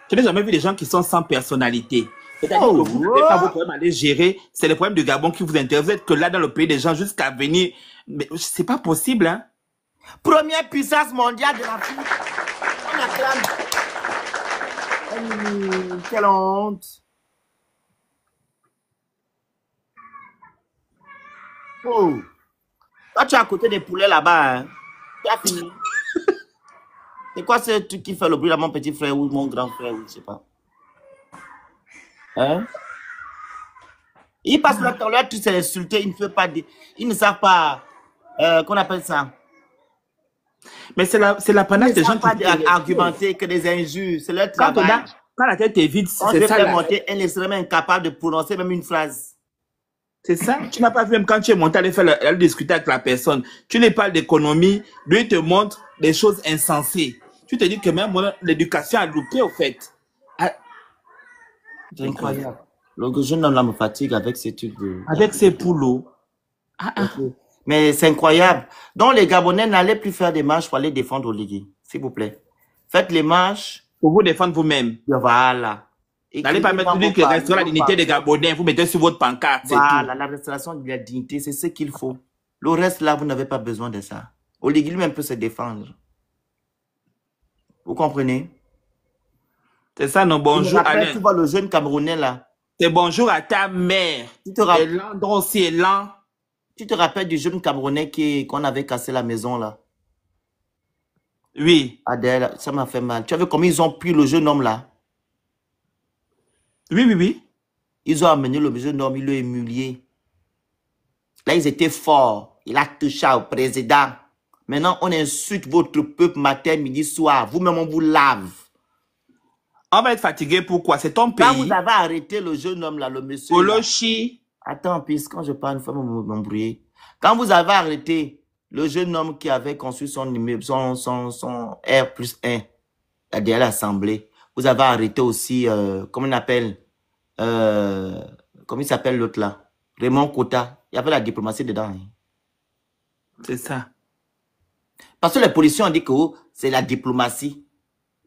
Je n'ai jamais vu des gens qui sont sans personnalité. C'est-à-dire que vous n'avez pas vos problèmes à les gérer. C'est le problème du Gabon qui vous intéresse. Vous êtes que là dans le pays des gens jusqu'à venir. Mais c'est pas possible, hein. Première puissance mondiale de l'Afrique. On acclame. Quelle honte. Oh. Toi, tu es à côté des poulets là-bas. Hein? Tu as fini. C'est quoi ce truc qui fait le bruit là, mon petit frère ou mon grand frère, ou je sais pas. Hein? Ils passent leur temps là, tous s'insulter, ils ne savent pas, qu'on appelle ça. Mais c'est l'apanage des gens qui... Ils ne savent pas argumenter que des injures, c'est leur travail. Quand la tête est vide, c'est ça. Monter, elle serait même incapable de prononcer même une phrase. C'est ça. Tu n'as pas vu même quand tu es monté à aller discuter avec la personne. Tu lui parles d'économie, lui il te montre des choses insensées. Tu te dis que même l'éducation a loupé au fait. C'est incroyable. Le jeune homme là me fatigue avec ces trucs de... Avec ces poulots. Mais c'est incroyable. Donc les Gabonais n'allez plus faire des marches pour aller défendre Oligui. S'il vous plaît. Faites les marches. Pour vous défendre vous-même. Voilà. N'allez pas mettre que restaurer la dignité des Gabonais, vous mettez sur votre pancarte. Voilà, la restauration de la dignité, c'est ce qu'il faut. Le reste là, vous n'avez pas besoin de ça. Oligui lui-même peut se défendre. Vous comprenez? C'est ça, non, bonjour Alain. Tu vois le jeune Camerounais là. C'est bonjour à ta mère. Et l'endroit aussi est lent. Tu te rappelles du jeune Camerounais qu'on avait cassé la maison là? Oui. Adèle, ça m'a fait mal. Tu as vu comment ils ont pris le jeune homme là? Oui, oui, oui. Ils ont amené le jeune homme, ils l'ont humilié. Là, ils étaient forts. Il a touché au président. Maintenant, on insulte votre peuple matin, midi, soir. Vous-même, on vous lave. On va être fatigué, pourquoi? C'est ton pays. Quand vous avez arrêté le jeune homme là, le monsieur... Olochi. Attends, puis quand je parle, il faut m'embrouiller. Quand vous avez arrêté le jeune homme qui avait construit son immeuble, son R+1, derrière l'Assemblée, vous avez arrêté aussi, comment on appelle, comment il s'appelle l'autre là? Raymond Kota. Il y avait la diplomatie dedans. Hein. C'est ça. Parce que les policiers ont dit que c'est la diplomatie.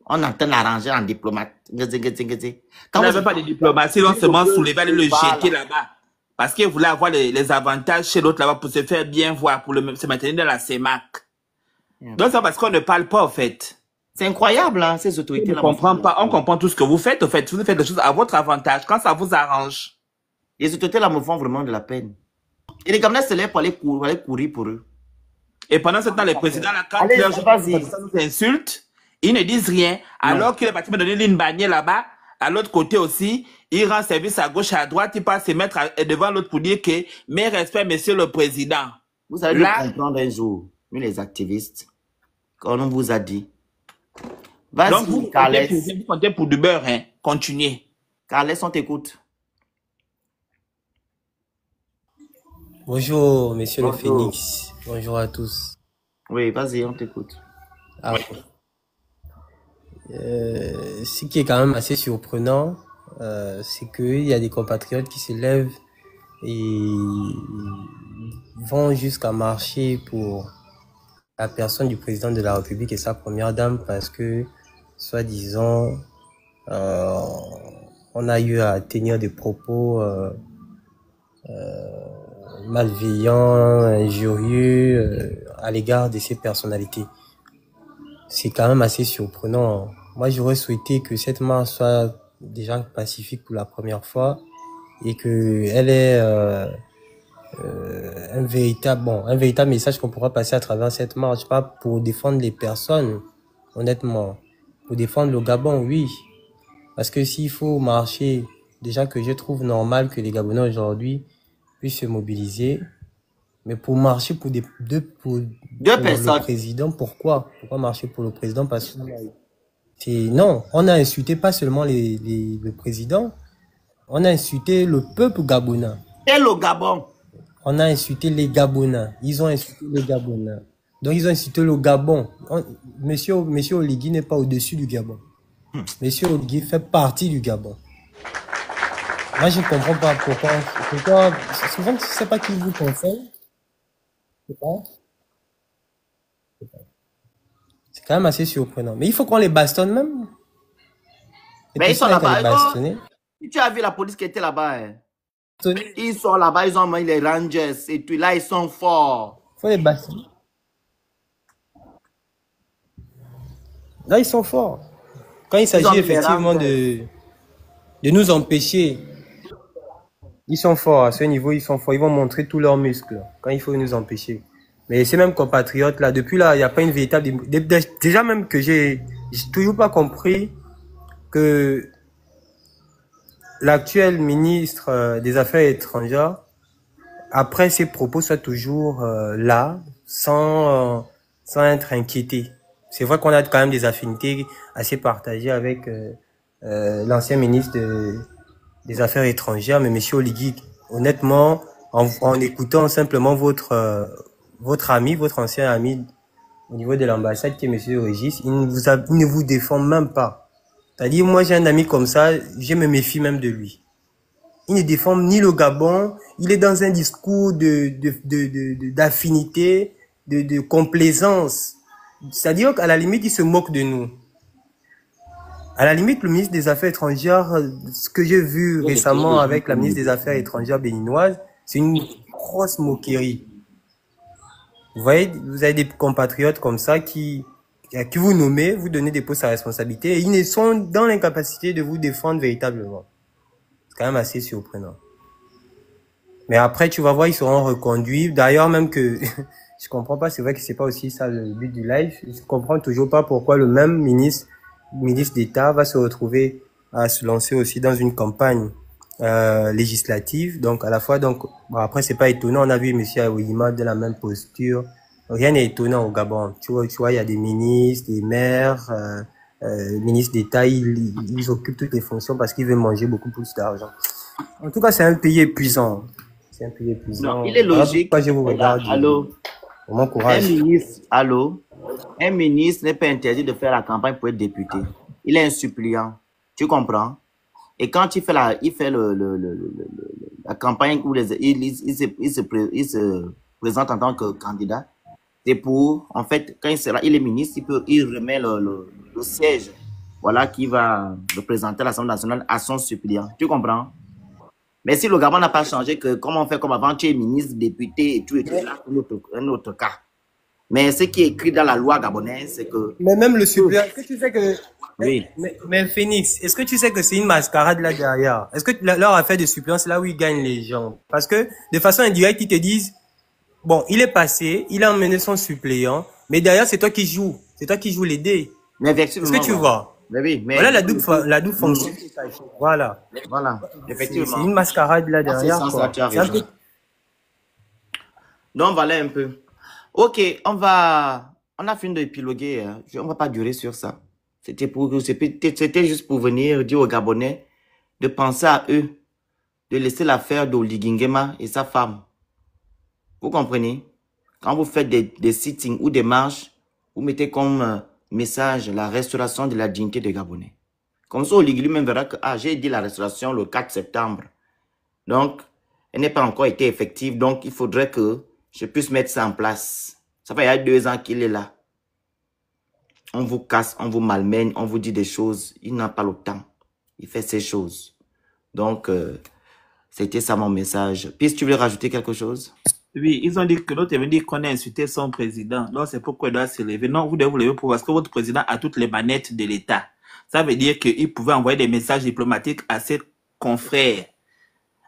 On entend l'arranger en diplomate. Quand vous n'avez pas de diplomatie, on seulement soulever, aller le jeter là-bas. Parce qu'il voulait avoir les avantages chez l'autre là-bas pour se faire bien voir, pour se maintenir dans la CEMAC. Donc c'est parce qu'on ne parle pas, en fait. C'est incroyable, hein, ces autorités-là. On ne comprend pas. On comprend tout ce que vous faites, en fait. Vous faites des choses à votre avantage, quand ça vous arrange. Les autorités-là me font vraiment de la peine. Et les Camerounais se lèvent pour aller courir pour eux. Et pendant ce temps, les présidents, là, quand ça nous insulte, ils ne disent rien. Alors qu'il est parti me donner une bannière là-bas, à l'autre côté aussi, il rend service à gauche, à droite, il passe se mettre devant l'autre pour dire que mes respects, monsieur le président. Vous allez le comprendre un jour, nous les activistes. Comme on vous a dit. Donc, Vas-y, Carles. vous comptez pour du beurre, hein? Continuez. Carles, on t'écoute. Bonjour, monsieur le Bonjour. Phénix. Bonjour à tous. Oui, vas-y, on t'écoute. Ah, ce qui est quand même assez surprenant, c'est qu'il y a des compatriotes qui se lèvent et vont jusqu'à marcher pour la personne du président de la République et sa première dame parce que, soi-disant, on a eu à tenir des propos malveillants, injurieux à l'égard de ces personnalités. C'est quand même assez surprenant. Moi, j'aurais souhaité que cette marche soit déjà pacifique pour la première fois et que elle ait un véritable message qu'on pourra passer à travers cette marche, pas pour défendre les personnes, honnêtement. Pour défendre le Gabon, oui. Parce que s'il faut marcher, déjà que je trouve normal que les Gabonais aujourd'hui puissent se mobiliser, mais pour marcher pour deux personnes. Le président, pourquoi marcher pour le président? Parce que non, on a insulté pas seulement le président, on a insulté le peuple gabonais. Et le Gabon. On a insulté les Gabonais. Ils ont insulté les Gabonais. Donc ils ont insulté le Gabon. Monsieur Oligui n'est pas au-dessus du Gabon. Monsieur Oligui fait partie du Gabon. Moi, je ne comprends pas pourquoi. Souvent, je ne sais pas qui vous conseille. C'est quand même assez surprenant. Mais il faut qu'on les bastonne même. Mais ils sont là-bas. Tu as vu la police qui était là-bas. Hein? Ils sont là-bas, ils ont mis les Rangers et puis là, ils sont forts. Il faut les bastonner. Là, ils sont forts. Quand il s'agit effectivement de nous empêcher, ils sont forts. À ce niveau, ils sont forts. Ils vont montrer tous leurs muscles quand il faut nous empêcher. Mais ces mêmes compatriotes là, depuis là, il n'y a pas une véritable... Déjà même que j'ai toujours pas compris que l'actuel ministre des Affaires étrangères, après ses propos, soit toujours là, sans être inquiété. C'est vrai qu'on a quand même des affinités assez partagées avec l'ancien ministre des Affaires étrangères, mais monsieur Oligui, honnêtement, en écoutant simplement votre ami, votre ancien ami au niveau de l'ambassade qui est monsieur Régis, il ne vous défend même pas. C'est-à-dire, moi j'ai un ami comme ça, je me méfie même de lui. Il ne défend ni le Gabon, il est dans un discours d'affinité, de complaisance. C'est-à-dire qu'à la limite, il se moque de nous. À la limite, le ministre des Affaires étrangères, ce que j'ai vu récemment avec la ministre des Affaires étrangères béninoise, c'est une grosse moquerie. Vous voyez, vous avez des compatriotes comme ça qui vous nommez, vous donnez des postes à responsabilité et ils ne sont dans l'incapacité de vous défendre véritablement. C'est quand même assez surprenant. Mais après, tu vas voir, ils seront reconduits. D'ailleurs, même que je comprends pas, c'est vrai que c'est pas aussi ça le but du live. Je comprends toujours pas pourquoi le même ministre d'État va se retrouver à se lancer aussi dans une campagne législative. Donc à la fois, bon, après c'est pas étonnant, on a vu monsieur Aouima de la même posture. Rien n'est étonnant au Gabon. Tu vois, il y a des ministres, des maires, ministres d'État, ils occupent toutes les fonctions parce qu'ils veulent manger beaucoup plus d'argent. En tout cas, c'est un pays épuisant. C'est un pays épuisant. Non, il est logique. Pourquoi je vous regarde. Allô. Mon courage. Un ministre n'est pas interdit de faire la campagne pour être député. Il est un suppléant. Tu comprends? Et quand il fait la campagne où il se présente en tant que candidat, c'est pour, en fait, quand il est ministre, il remet le siège, voilà, qui va représenter l'Assemblée nationale à son suppléant. Tu comprends? Mais si le Gabon n'a pas changé, comment on fait comme avant, tu es ministre, député et tout, là, un autre cas. Mais ce qui est écrit dans la loi gabonaise, c'est que... Mais même le suppléant, est-ce que tu sais que... Oui. Mais Phénix, est-ce que tu sais que c'est une mascarade là derrière? Est-ce que leur affaire de suppléant, c'est là où ils gagnent les gens? Parce que, de façon indirecte, ils te disent, bon, il est passé, il a emmené son suppléant, mais derrière, c'est toi qui joues. C'est toi qui joues les dés. Est-ce que tu vois? Mais oui, mais... Voilà la double fonction. Voilà. Voilà, effectivement. C'est une mascarade là derrière. Donc, voilà un peu. Ok, on va On a fini d'épiloguer. Hein. On ne va pas durer sur ça. C'était juste pour venir dire aux Gabonais de penser à eux, de laisser l'affaire d'Oligingema et sa femme. Vous comprenez? Quand vous faites des sittings ou des marches, vous mettez comme message la restauration de la dignité des Gabonais. Comme ça, Oligui lui-même verra que j'ai dit la restauration le 4 septembre. Donc, elle n'est pas encore été effective. Donc, il faudrait que je puisse mettre ça en place. Ça fait il y a 2 ans qu'il est là. On vous casse, on vous malmène, on vous dit des choses. Il n'a pas le temps. Il fait ces choses. Donc, c'était ça mon message. Puis, tu veux rajouter quelque chose? Oui, ils ont dit que l'autre est venu dire qu'on a insulté son président. Donc, c'est pourquoi il doit se lever. Non, vous devez vous lever pour parce que votre président a toutes les manettes de l'État. Ça veut dire qu'il pouvait envoyer des messages diplomatiques à ses confrères.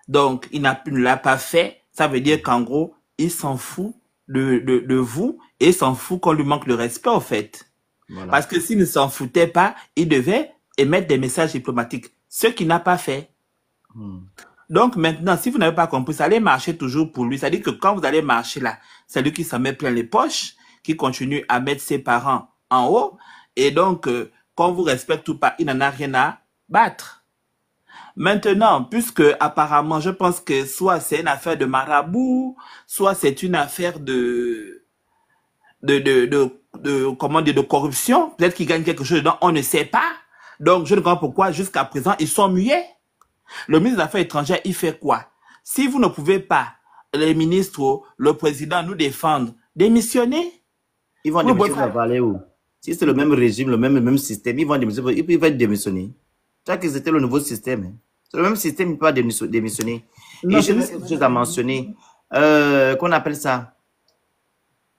Donc, il ne l'a pas fait. Ça veut dire qu'en gros, il s'en fout de vous et il s'en fout qu'on lui manque le respect, en fait. Voilà. Parce que s'il ne s'en foutait pas, il devait émettre des messages diplomatiques. Ce qu'il n'a pas fait. Donc maintenant, si vous n'avez pas compris, ça allait marcher toujours pour lui. C'est-à-dire que quand vous allez marcher là, c'est lui qui s'en met plein les poches, qui continue à mettre ses parents en haut. Et donc, quand vous respecte ou pas, il n'en a rien à battre. Maintenant, puisque apparemment, je pense que soit c'est une affaire de marabout, soit c'est une affaire comment dire, de corruption. Peut-être qu'ils gagnent quelque chose dedans, on ne sait pas. Donc, je ne comprends pas pourquoi, jusqu'à présent, ils sont muets. Le ministre des Affaires étrangères, il fait quoi? Si vous ne pouvez pas, les ministres, le président, nous défendre, démissionner. Ils vont démissionner où? Si c'est le même régime, le même système, ils vont démissionner. Ils vont démissionner. Tu vois que c'était le nouveau système. Hein. C'est le même système, il peut pas démissionner. Non, et j'ai quelque chose à mentionner. Qu'on appelle ça?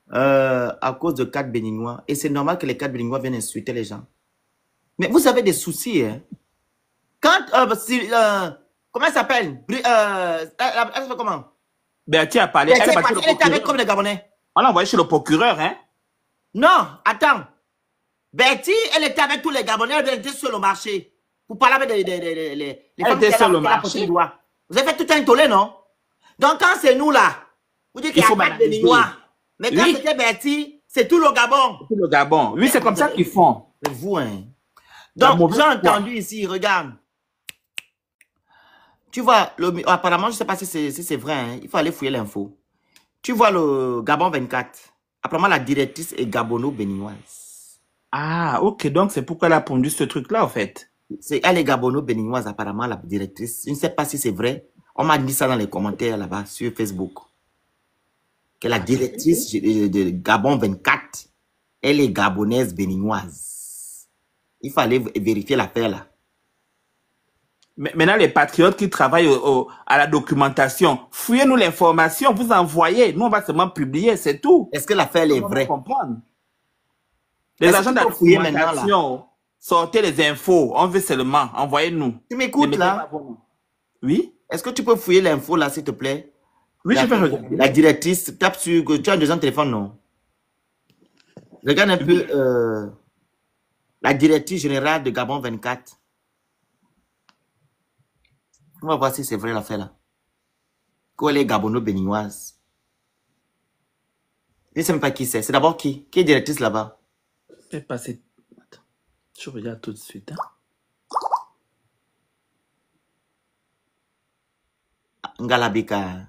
À cause de 4 Béninois. Et c'est normal que les 4 Béninois viennent insulter les gens. Mais vous avez des soucis, hein? Quand, comment elle s'appelle? Elle s'appelle comment? Bertie a parlé. Elle était avec comme les Gabonais. On l'a envoyé chez le procureur, hein? Non, attends. Bertie, elle était avec tous les Gabonais, elle était sur le marché. Vous parlez avec les femmes qui étaient sur le marché. Vous avez fait tout un tollé, non? Donc, quand c'est nous là, vous dites qu'il y a 4 Béninois. Mais quand c'était Bertie, c'est tout le Gabon. Tout le Gabon. Oui, c'est comme ça qu'ils font. C'est vous, hein. Donc, j'ai entendu ici, regarde. Tu vois, apparemment, je ne sais pas si c'est vrai, hein, il faut aller fouiller l'info. Tu vois le Gabon 24. Apparemment, la directrice est gabono-béninoise. Ah, ok, donc c'est pourquoi elle a pondu ce truc-là, en fait. Elle est gabono-béninoise, apparemment, la directrice. Je ne sais pas si c'est vrai. On m'a dit ça dans les commentaires là-bas, sur Facebook. Que la directrice de Gabon 24, elle est gabonaise béninoise. Il fallait vérifier l'affaire là. Maintenant, les patriotes qui travaillent à la documentation, fouillez-nous l'information, vous envoyez. Nous, on va seulement publier, c'est tout. Est-ce que l'affaire est vraie? Les agents de la documentation, sortez les infos. On veut seulement, envoyez-nous. Tu m'écoutes là? Oui? Est-ce que tu peux fouiller l'info là, s'il te plaît? Oui, je vais regarder. La directrice, tape sur... Tu as un deuxième téléphone, non? Regarde un peu la directrice générale de Gabon 24. On va voir si c'est vrai l'affaire là. Qu'elle est gabono-béninoise. Je ne sais même pas qui c'est. C'est d'abord qui? Qui est directrice là-bas? C'est passé. Attends. Je regarde tout de suite. Hein. Ngalabika.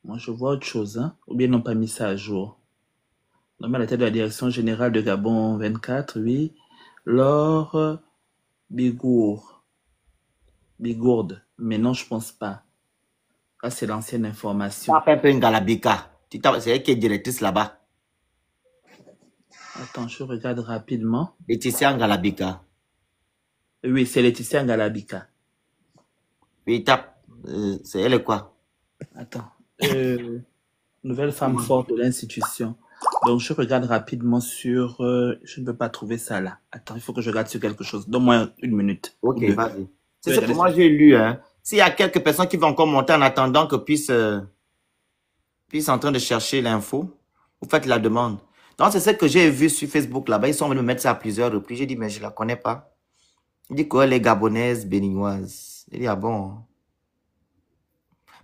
Moi, je vois autre chose, hein? Ou bien ils n'ont pas mis ça à jour. Nommé à la tête de la direction générale de Gabon 24, oui. Laure Bigourde. Mais non, je pense pas. Ça, c'est l'ancienne information. Ça fait un peu Ngalabika. C'est elle qui est directrice là-bas. Attends, je regarde rapidement. Laetitia Ngalabika. Oui, c'est Laetitia Ngalabika. Oui, tape. C'est elle quoi? Attends. Nouvelle femme forte de l'institution. Donc, je regarde rapidement sur... je ne peux pas trouver ça là. Attends, il faut que je regarde sur quelque chose. Donne-moi 1 minute. Ok, vas-y. C'est ce que moi j'ai lu. Hein. S'il y a quelques personnes qui vont encore monter en attendant que puissent en train de chercher l'info, vous faites la demande. Donc, c'est ce que j'ai vu sur Facebook là-bas. Ils sont venus me mettre ça à plusieurs reprises. J'ai dit, mais je ne la connais pas. Il dit quoi, les Gabonaises béninoises? Il dit, ah bon.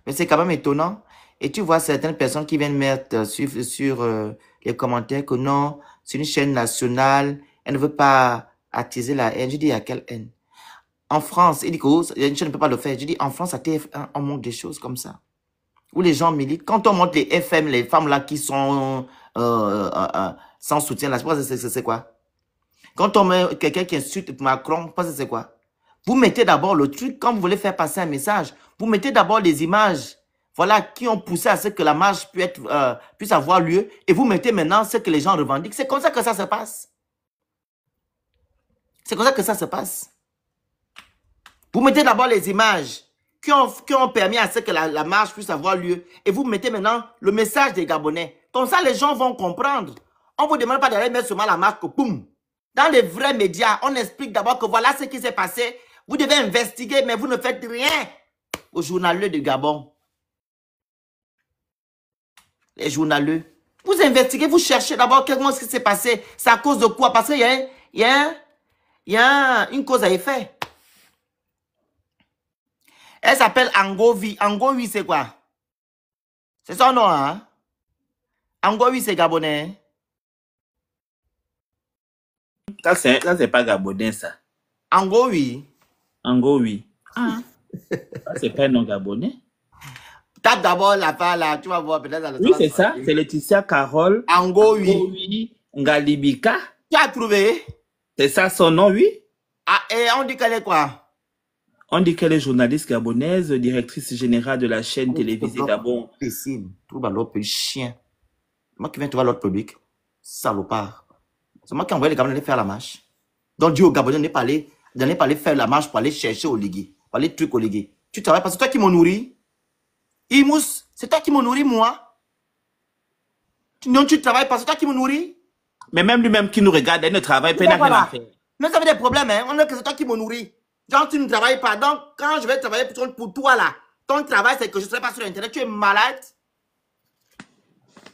Mais c'est quand même étonnant. Et tu vois certaines personnes qui viennent mettre sur les commentaires que non, c'est une chaîne nationale, elle ne veut pas attiser la haine. Je dis, à quelle haine? En France, il dit que une chaîne ne peut pas le faire. Je dis, en France, à TF1, on montre des choses comme ça. Où les gens militent. Quand on montre les FM, les femmes là qui sont sans soutien, là, c'est quoi? Quand on met quelqu'un qui insulte Macron, c'est quoi? Vous mettez d'abord le truc, quand vous voulez faire passer un message, vous mettez d'abord les images, voilà, qui ont poussé à ce que la marche puisse avoir lieu, et vous mettez maintenant ce que les gens revendiquent. C'est comme ça que ça se passe. C'est comme ça que ça se passe. Vous mettez d'abord les images qui ont permis à ce que la marche puisse avoir lieu, et vous mettez maintenant le message des Gabonais. Comme ça, les gens vont comprendre. On ne vous demande pas d'aller mettre seulement la marque, boum. Dans les vrais médias, on explique d'abord que voilà ce qui s'est passé. Vous devez investiguer, mais vous ne faites rien aux journaleux du Gabon. Les journaleux. Vous investiguez, vous cherchez d'abord comment ce qui s'est passé. C'est à cause de quoi? Parce qu'il y a une cause à effet. Elle s'appelle Angovi. Angovi, c'est quoi? C'est son nom, hein? Angovi, c'est gabonais. Ça, c'est pas gabonais, ça. Angovi. Angovi. Ah. Ça, c'est pas un nom gabonais. Tape d'abord la part là, tu vas voir peut-être. Oui, c'est ça. C'est Laetitia Carole. Angovi. Ngalibika. Tu as trouvé? C'est ça son nom, oui. Ah, et on dit qu'elle est quoi? On dit qu'elle est journaliste gabonaise, directrice générale de la chaîne télévisée Gabon. Trouve l'autre petit chien. C'est moi qui viens trouver l'autre public. Salopard. C'est moi qui envoie les Gabonais faire la marche. Donc, Dieu au Gabonais n'est pas allé faire la marche pour aller chercher au Ligui. Pour aller truc au Ligui. Tu travailles parce que c'est toi qui m'en nourris. Imous, c'est toi qui m'en nourris, moi. Non, tu travailles parce que c'est toi qui m'en nourris. Mais même lui-même qui nous regarde, elle ne travaille pas, il n'a rien à faire. Mais ça fait des problèmes, hein. On dit que c'est toi qui me nourris. Genre, tu ne travailles pas. Donc, quand je vais travailler pour toi, là, ton travail, c'est que je ne serai pas sur Internet. Tu es malade.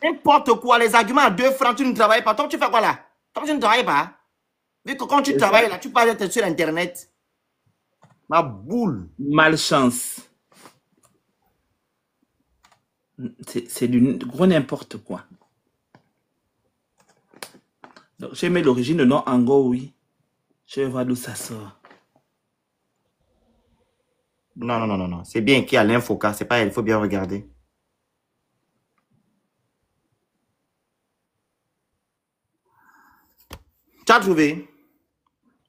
N'importe quoi, les arguments à 2 francs, tu ne travailles pas. Toi, tu fais quoi, là? Toi, tu ne travailles pas. Vu que quand tu travailles, là, tu peux être sur Internet. Ma boule. Malchance. C'est du gros n'importe quoi. Donc, j'ai mis l'origine, le nom Ango, oui. Je vais voir d'où ça sort. Non. C'est bien qu'il y a l'infoca. C'est pas elle. Il faut bien regarder. Tu as trouvé?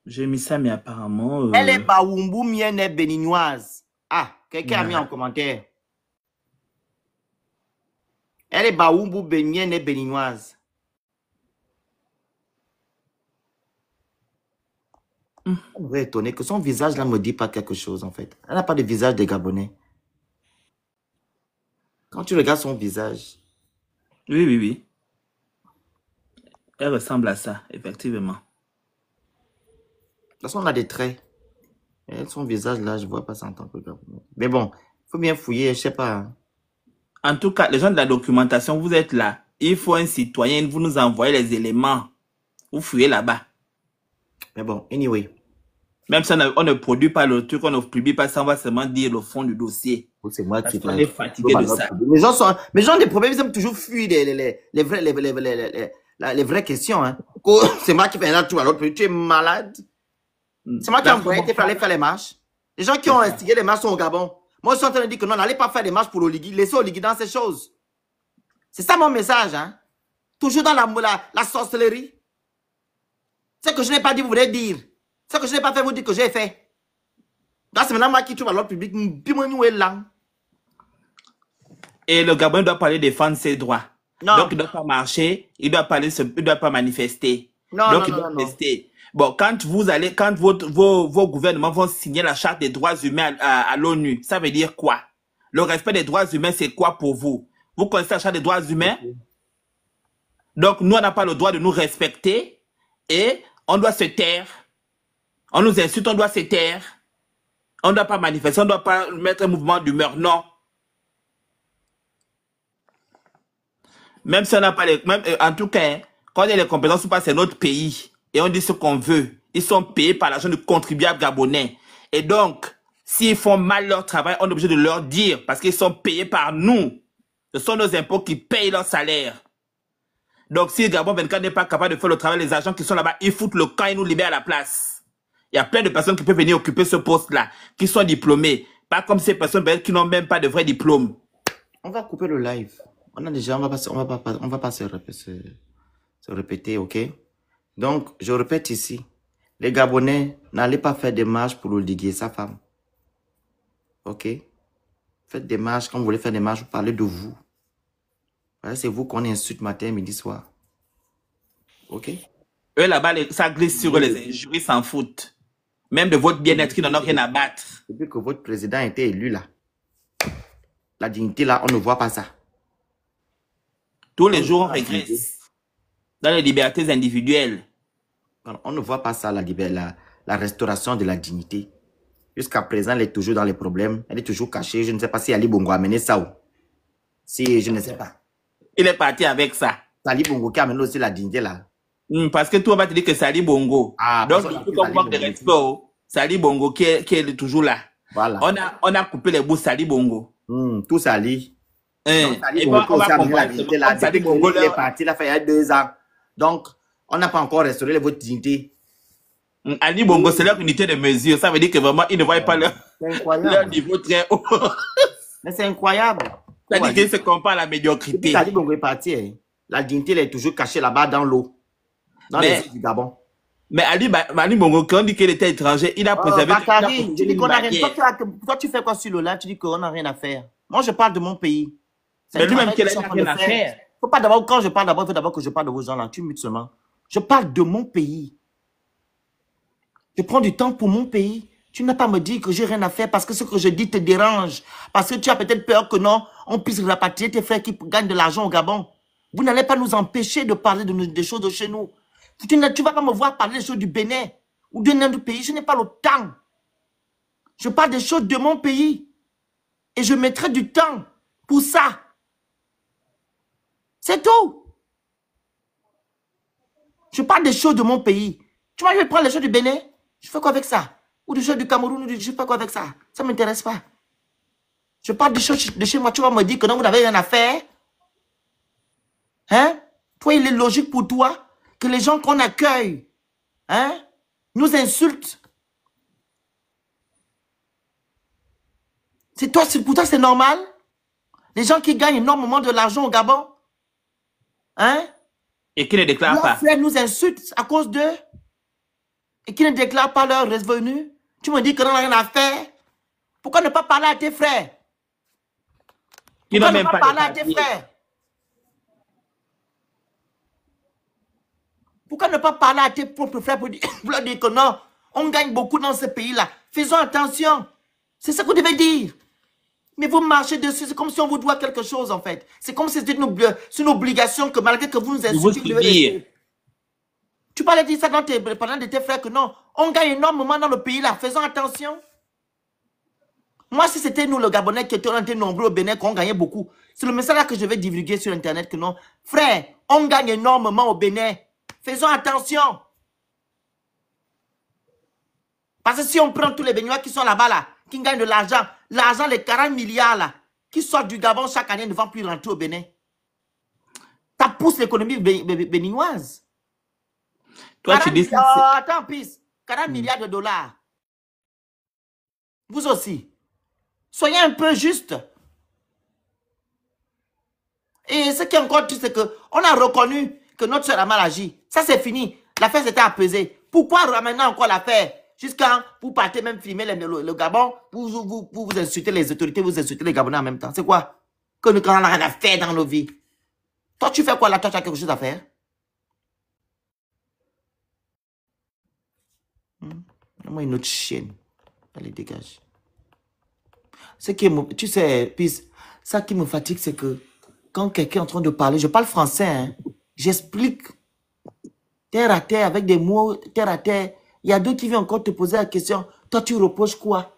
J'ai mis ça, mais apparemment... Elle est Baoumbu Mienne béninoise. Ah, quelqu'un a mis en commentaire. Elle est Baoumbu Mienne béninoise. On va étonner que son visage là me dit pas quelque chose en fait. Elle n'a pas de visage des Gabonais. Quand tu regardes son visage. Oui. Elle ressemble à ça, effectivement. De toute façon, on a des traits. Et son visage là, je vois pas ça en tant que Gabonais. Mais bon, il faut bien fouiller, je sais pas. En tout cas, les gens de la documentation, vous êtes là. Il faut un citoyen, vous nous envoyez les éléments. Vous fouillez là-bas. Mais bon, anyway. Même si on ne produit pas le truc, on ne publie pas ça, on va seulement dire le fond du dossier. C'est moi qui on est fatigué de ça. Les gens des problèmes, ils aiment toujours fuir les vraies questions. Hein. C'est moi qui fais là, tout à l'autre. Tu es malade. C'est moi qui ai envoyé pour aller faire les marches. Les gens qui ont instigé les marches sont au Gabon. Moi, je suis en train de dire que non, n'allez pas faire des marches pour Oligui. Laissez Oligui dans ces choses. C'est ça mon message. Hein. Toujours dans la sorcellerie. Ce que je n'ai pas dit, vous voulez dire. Ce que je n'ai pas fait, vous dites que j'ai fait. Là, c'est maintenant moi qui trouve à l'autre public. Et le Gabon doit parler défendre ses droits. Non. Donc, il ne doit pas marcher, il doit pas manifester. Non, donc, il doit rester. Bon, quand vos gouvernements vont signer la charte des droits humains à l'ONU, ça veut dire quoi? Le respect des droits humains, c'est quoi pour vous? Vous connaissez la charte des droits humains? Donc, nous, on n'a pas le droit de nous respecter et on doit se taire. On nous insulte, on doit se taire. On ne doit pas manifester, on ne doit pas mettre un mouvement d'humeur, non. Même si on n'a pas les... en tout cas, quand il y a les compétences ou pas, c'est notre pays. Et on dit ce qu'on veut. Ils sont payés par l'argent du contribuable gabonais. Et donc, s'ils font mal leur travail, on est obligé de leur dire, parce qu'ils sont payés par nous. Ce sont nos impôts qui payent leur salaire. Donc, si Gabon 24 n'est pas capable de faire le travail, les agents qui sont là-bas, ils foutent le camp et nous libèrent la place. Il y a plein de personnes qui peuvent venir occuper ce poste-là, qui sont diplômés. Pas comme ces personnes qui n'ont même pas de vrai diplôme. On va couper le live. On va pas se répéter, ok? Donc, je répète ici. Les Gabonais, n'allez pas faire des marches pour Oligui et sa femme. Ok? Faites des marches, quand vous voulez faire des marches, vous parlez de vous. C'est vous qu'on insulte matin, midi, soir. Ok? Eux, là-bas, ça glisse sur eux, les injures, s'en foutent. Même de votre bien-être, ils n'en ont rien à battre. Depuis que votre président a été élu, là, la dignité, là, on ne voit pas ça. Tous les jours, on régresse. Dans les libertés individuelles. On ne voit pas ça, la restauration de la dignité. Jusqu'à présent, elle est toujours dans les problèmes. Elle est toujours cachée. Je ne sais pas si Ali Bongo a amené ça ou. Si, je ne sais pas. Il est parti avec ça. C'est Ali Bongo qui a amené aussi la dignité, là. Parce que toi, va te dire que c'est Ali Bongo. Ah, donc, il faut qu'on manque de respect. C'est Ali Bongo qui est toujours là. Voilà. On a coupé les bouts, c'est Ali Bongo. Tout ça, Ali. Et on va comprendre. Ali Bongo est parti, il a fait il y a 2 ans. Donc, on n'a pas encore restauré votre dignité. Ali Bongo, c'est leur unité de mesure. Ça veut dire que vraiment, ils ne voient pas leur niveau très haut. Mais c'est incroyable. Ça veut dire qu'ils se comparent à la médiocrité. Ali Bongo est parti. Hein. La dignité, elle est toujours cachée là-bas dans l'eau. Dans les îles du Gabon. Mais Ali Bongo, quand on dit qu'il était étranger, il a préservé... Bakary, tu dis qu'on a rien. Toi, tu fais quoi sur le live? Tu dis qu'on n'a rien à faire. Moi, je parle de mon pays. Mais lui-même, qu'il n'a rien à faire. Faut pas d'abord, quand je parle d'abord, il faut d'abord que je parle de vos gens là. Tu mutes seulement. Je parle de mon pays. Je prends du temps pour mon pays. Tu n'as pas à me dire que j'ai rien à faire parce que ce que je dis te dérange. Parce que tu as peut-être peur que non, on puisse rapatrier tes frères qui gagnent de l'argent au Gabon. Vous n'allez pas nous empêcher de parler des choses de chez nous. Tu ne vas pas me voir parler des choses du Bénin ou d'un autre pays. Je n'ai pas le temps. Je parle des choses de mon pays. Et je mettrai du temps pour ça. C'est tout. Je parle des choses de mon pays. Tu vois, je vais prendre les choses du Bénin. Je fais quoi avec ça? Ou des choses du Cameroun, je fais quoi avec ça? Ça ne m'intéresse pas. Je parle des choses de chez moi. Tu vas me dire que non, vous n'avez rien à faire. Hein? Toi, il est logique pour toi que les gens qu'on accueille, hein, nous insultent. C'est toi, pour toi, c'est normal? Les gens qui gagnent énormément de l'argent au Gabon, hein? Et qui ne déclarent pas. Leurs frères nous insultent à cause d'eux. Et qui ne déclarent pas leurs revenus. Tu me dis que n'en a rien à faire. Pourquoi ne pas parler à tes frères? Pourquoi ne pas parler à tes frères? Pourquoi ne pas parler à tes propres frères pour leur dire que non, on gagne beaucoup dans ce pays-là. Faisons attention. C'est ce que vous devez dire. Mais vous marchez dessus, c'est comme si on vous doit quelque chose en fait. C'est comme si c'était une obligation que malgré que vous nous insultez. Tu parlais de ça pendant de tes frères que non, on gagne énormément dans le pays-là. Faisons attention. Moi, si c'était nous, le Gabonais, qui étaient nombreux au Bénin, qu'on gagnait beaucoup, c'est le message-là que je vais divulguer sur Internet que non. Frère, on gagne énormément au Bénin. Faisons attention. Parce que si on prend tous les Béninois qui sont là-bas, là, qui gagnent de l'argent, les 40 milliards, là, qui sortent du Gabon chaque année ne vont plus rentrer au Bénin. Ça pousse l'économie béninoise. Toi, tu dis ça. Attends, pisse. 40 milliards de dollars. Vous aussi. Soyez un peu juste. Et ce qui est encore triste, c'est qu'on a reconnu que notre soeur a mal agi. Ça, c'est fini. L'affaire s'était apaisée. Pourquoi ramener encore l'affaire? Jusqu'à vous partez même filmer le Gabon, vous insultez les autorités, vous insultez les Gabonais en même temps. C'est quoi? Que nous, quand on n'a rien à faire dans nos vies. Toi, tu fais quoi là? Toi, tu as quelque chose à faire? Moi, une autre chienne. Allez, dégage. Ce qui me, tu sais, puis, ça qui me fatigue, c'est que quand quelqu'un est en train de parler, je parle français, hein, j'explique terre à terre, avec des mots terre à terre. Il y a d'autres qui viennent encore te poser la question. Toi, tu reproches quoi?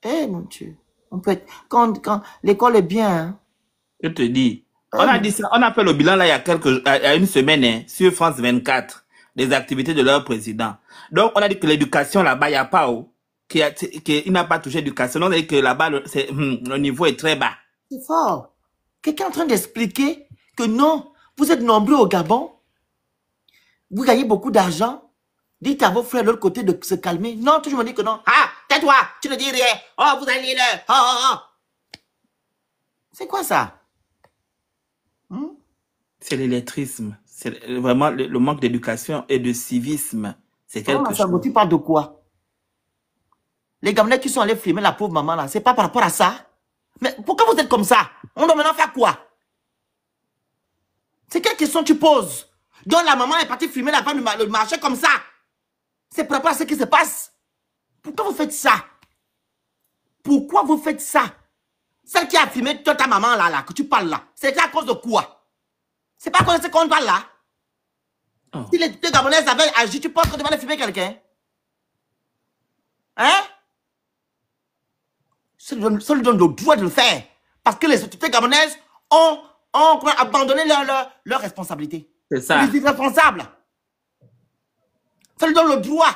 Eh, mon Dieu. On peut être, quand l'école est bien, hein. Je te dis. On a dit ça, on a fait le bilan là il y a une semaine, hein, sur France 24. des activités de leur président. Donc, on a dit que l'éducation là-bas, il n'y a pas qu'il n'a pas touché l'éducation. On a dit que là-bas, le niveau est très bas. C'est fort. Quelqu'un est en train d'expliquer que non, vous êtes nombreux au Gabon, vous gagnez beaucoup d'argent, dites à vos frères de l'autre côté de se calmer. Non, toujours me dit que non. Ah, tais-toi, tu ne dis rien. Oh, vous allez là. Oh, oh, oh. C'est quoi ça? C'est l'illettrisme. C'est vraiment le manque d'éducation et de civisme. C'est quelque chose. Tu parles de quoi? Les Gabonais qui sont allés filmer la pauvre maman là, c'est pas par rapport à ça? Mais pourquoi vous êtes comme ça? On doit maintenant faire quoi? C'est quelle question tu poses? Donc la maman est partie filmer la femme le marché comme ça. C'est par rapport à ce qui se passe. Pourquoi vous faites ça? Pourquoi vous faites ça? Celle qui a filmé ta maman là, que tu parles là, c'est à cause de quoi? C'est pas à cause de ce qu'on parle là. Oh. Si les deux Gabonaises avaient agi, tu penses qu'on devait aller filmer quelqu'un? Hein? Ça lui donne le droit de le faire. Parce que les autorités gabonaises ont abandonné leur responsabilité. C'est ça. Les irresponsables. Ça lui donne le droit.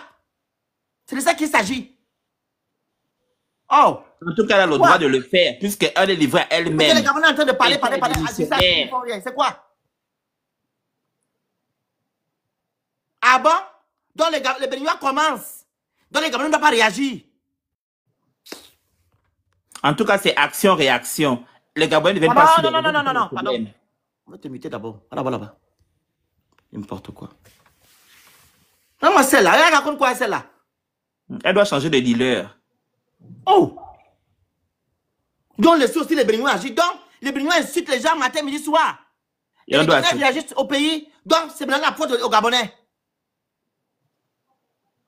C'est de ça qu'il s'agit. Oh. En tout cas, elle a le droit de le faire, puisqu'elle est livrée à elle-même. Les Gabonais sont en train de parler. C'est quoi? Ah bon? Donc les Béninois commencent. Donc les Gabonais ne doivent pas réagir. En tout cas, c'est action-réaction. Les Gabonais ne viennent pas... Non, pardon. On va te muter d'abord. Là-bas. N'importe quoi. Non, moi, celle-là. Elle raconte quoi, celle-là? Elle doit changer de dealer. Oh! Donc, les Béninois agissent. Donc, les Béninois insultent les gens matin, midi, soir. Et les Gabonais réagissent au pays. Donc, c'est maintenant la faute aux Gabonais.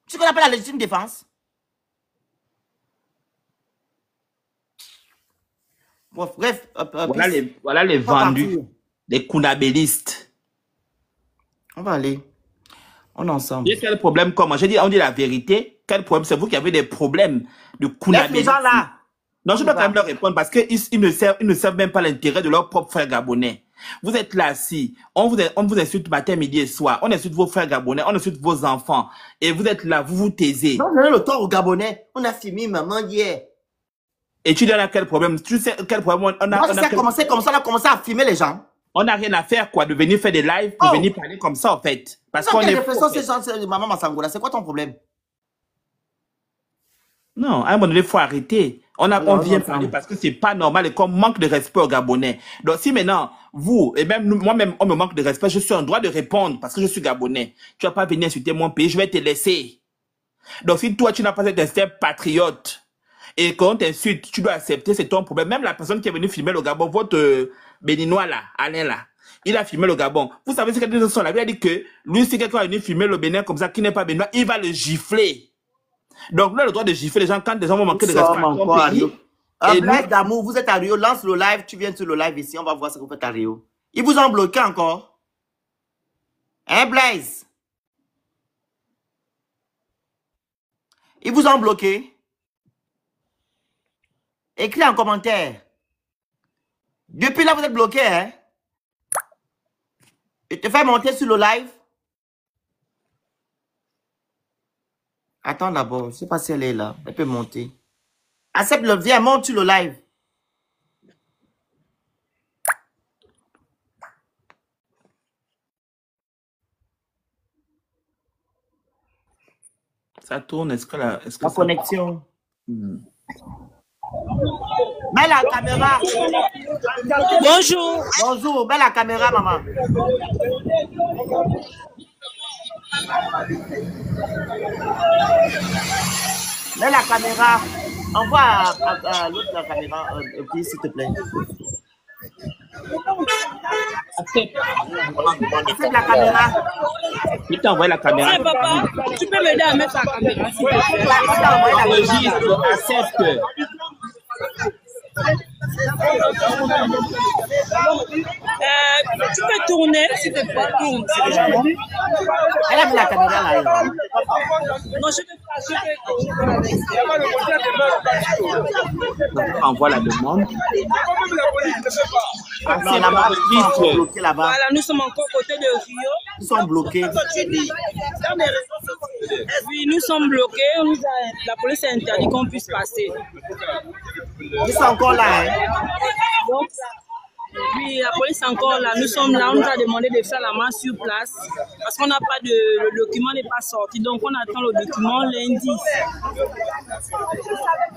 C'est ce qu'on appelle la légitime défense. Bref, voilà les vendus, les kunabélistes. On va aller. On est ensemble. Quel problème comment? J'ai dit, on dit la vérité. Quel problème? C'est vous qui avez des problèmes de kunabélisme. Laisse les gens là. Non, je dois quand même leur répondre parce qu'ils ne servent même pas l'intérêt de leurs propres frères gabonais. Vous êtes là, si on vous insulte matin, midi et soir, on insulte vos frères gabonais, on insulte vos enfants, et vous êtes là, vous vous taisez. Non, on a le tort aux Gabonais. On a filmé maman hier. Et tu dis là quel problème? Tu sais quel problème on a commencé comme ça, on a commencé à filmer les gens. On n'a rien à faire quoi, de venir faire des lives, de venir parler comme ça en fait. Parce qu'on est maman Massangola, c'est quoi ton problème? Non, à un moment donné, il faut arrêter. On vient parler parce que c'est pas normal et qu'on manque de respect aux Gabonais. Donc si maintenant, vous, et même moi-même, on me manque de respect, je suis en droit de répondre parce que je suis Gabonais. Tu vas pas venir insulter mon pays, je vais te laisser. Donc si toi, tu n'as pas cet instinct patriote et qu'on t'insulte, tu dois accepter, c'est ton problème. Même la personne qui est venue filmer le Gabon, votre Béninois là, Alain là, il a filmé le Gabon. Vous savez ce qu'il a dit sur la vie, il a dit que lui, si quelqu'un est venu filmer le Bénin comme ça, qui n'est pas Béninois, il va le gifler. Donc, là, le droit de gifler les gens quand des gens vont manquer de respect à ton pays. Blaise d'amour, vous êtes à Rio, lance le live, tu viens sur le live ici, on va voir ce que vous faites à Rio. Ils vous ont bloqué encore. Hein, Blaise? Ils vous ont bloqué. Écris en commentaire. Depuis là, vous êtes bloqué, hein? Je te fais monter sur le live. Attends d'abord, je ne sais pas si elle est là. Elle peut monter. Accepte le viens, monte sur le live. Ça tourne, est-ce que la connexion. Mets la caméra. Bonjour. Bonjour, mets la caméra, maman. Mets la caméra. Envoie à l'autre la caméra, s'il te plaît. Accepte la caméra. Je t'envoie la caméra. Hey, papa, tu peux m'aider à mettre la caméra. Registre, accepte. Tu peux tourner, s'il te plaît. Tourne. Elle a mis la caméra là. Non, je ne peux pas Donc, on envoie la demande. Ah, non, la marche, ils sont bloqués là-bas. Voilà, nous sommes encore côté de Rio. Ils sont bloqués. Oui, nous sommes bloqués. La police a interdit qu'on puisse passer. Ils sont encore là. Hein. Donc, oui, la police est encore là. Nous sommes là. On nous a demandé de faire la marche sur place parce qu'on n'a pas de. Le document n'est pas sorti. Donc, on attend le document lundi.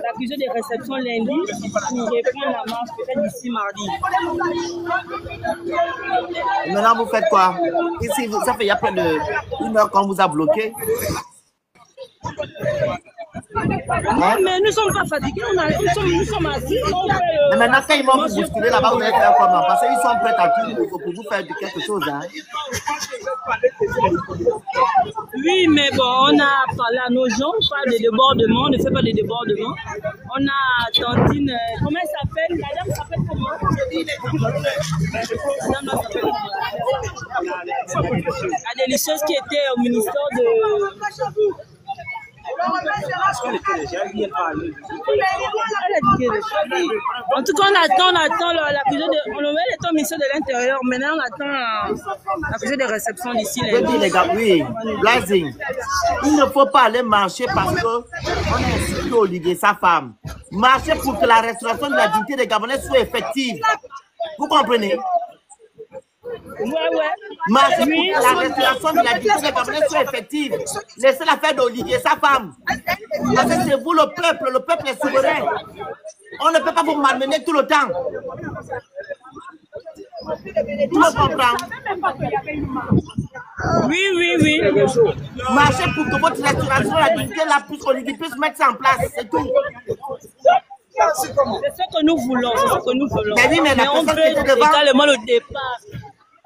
L'accusé de réception lundi pour reprendre la marche peut-être d'ici mardi. Et maintenant, vous faites quoi? Ici, ça fait il y a près de 1 heure qu'on vous a bloqué. Hein? Mais nous ne sommes pas fatigués, nous sommes assis. Mais maintenant, quand ils vont vous bousculer là-bas, vous allez faire comment? Parce qu'ils sont prêts à tout pour vous faire quelque chose. Hein? Oui, mais bon, on a parlé à nos gens, pas de débordement, on ne fait pas de débordement. On a Tantine, comment elle s'appelle? Madame s'appelle comment? Madame s'appelle comment? La délicieuse qui était au ministère de... En tout cas, on attend l'accusé de... On est au ministère de l'Intérieur. Maintenant, on attend l'accusé de réception d'ici. Les gars, oui, Blazing. Il ne faut pas aller marcher parce qu'on est inscrit au Ligue sa femme. Marcher pour que la restauration de la dignité des Gabonais soit effective. Vous comprenez? Ouais. Marcher pour que la restauration de la dignité des Gabonais soit effective. Laissez l'affaire d'Olivier, sa femme. Parce que c'est vous le peuple est souverain. On ne peut pas vous malmener tout le temps. Tu me comprends? Oui. Marchez pour que votre restauration, la dignité, la plus Olivier puisse mettre ça en place, c'est tout. C'est ce que nous voulons, Mais oui, mais on veut également le départ.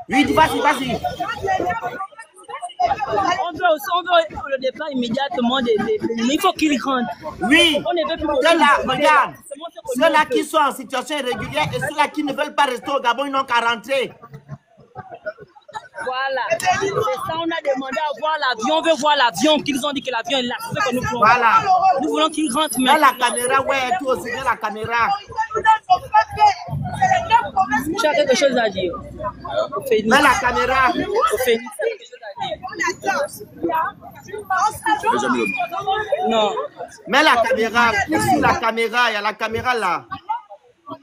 Oui, vas-y. On veut le départ immédiatement. Il faut qu'il rentre. Oui. On ne veut plus regarde. Ceux-là qui sont en situation irrégulière et ceux-là qui ne veulent pas rester au Gabon, ils n'ont qu'à rentrer. Voilà. C'est ça, on a demandé à voir l'avion. On veut voir l'avion, qu'ils ont dit que l'avion est là. C'est ce que nous voulons. Voilà. Nous voulons qu'ils rentrent maintenant. Là, la caméra, ouais, tout aussi, là, la caméra. Tu as quelque chose à dire? Là, la caméra. Non. Mais la caméra, sur la caméra, il y a la caméra là.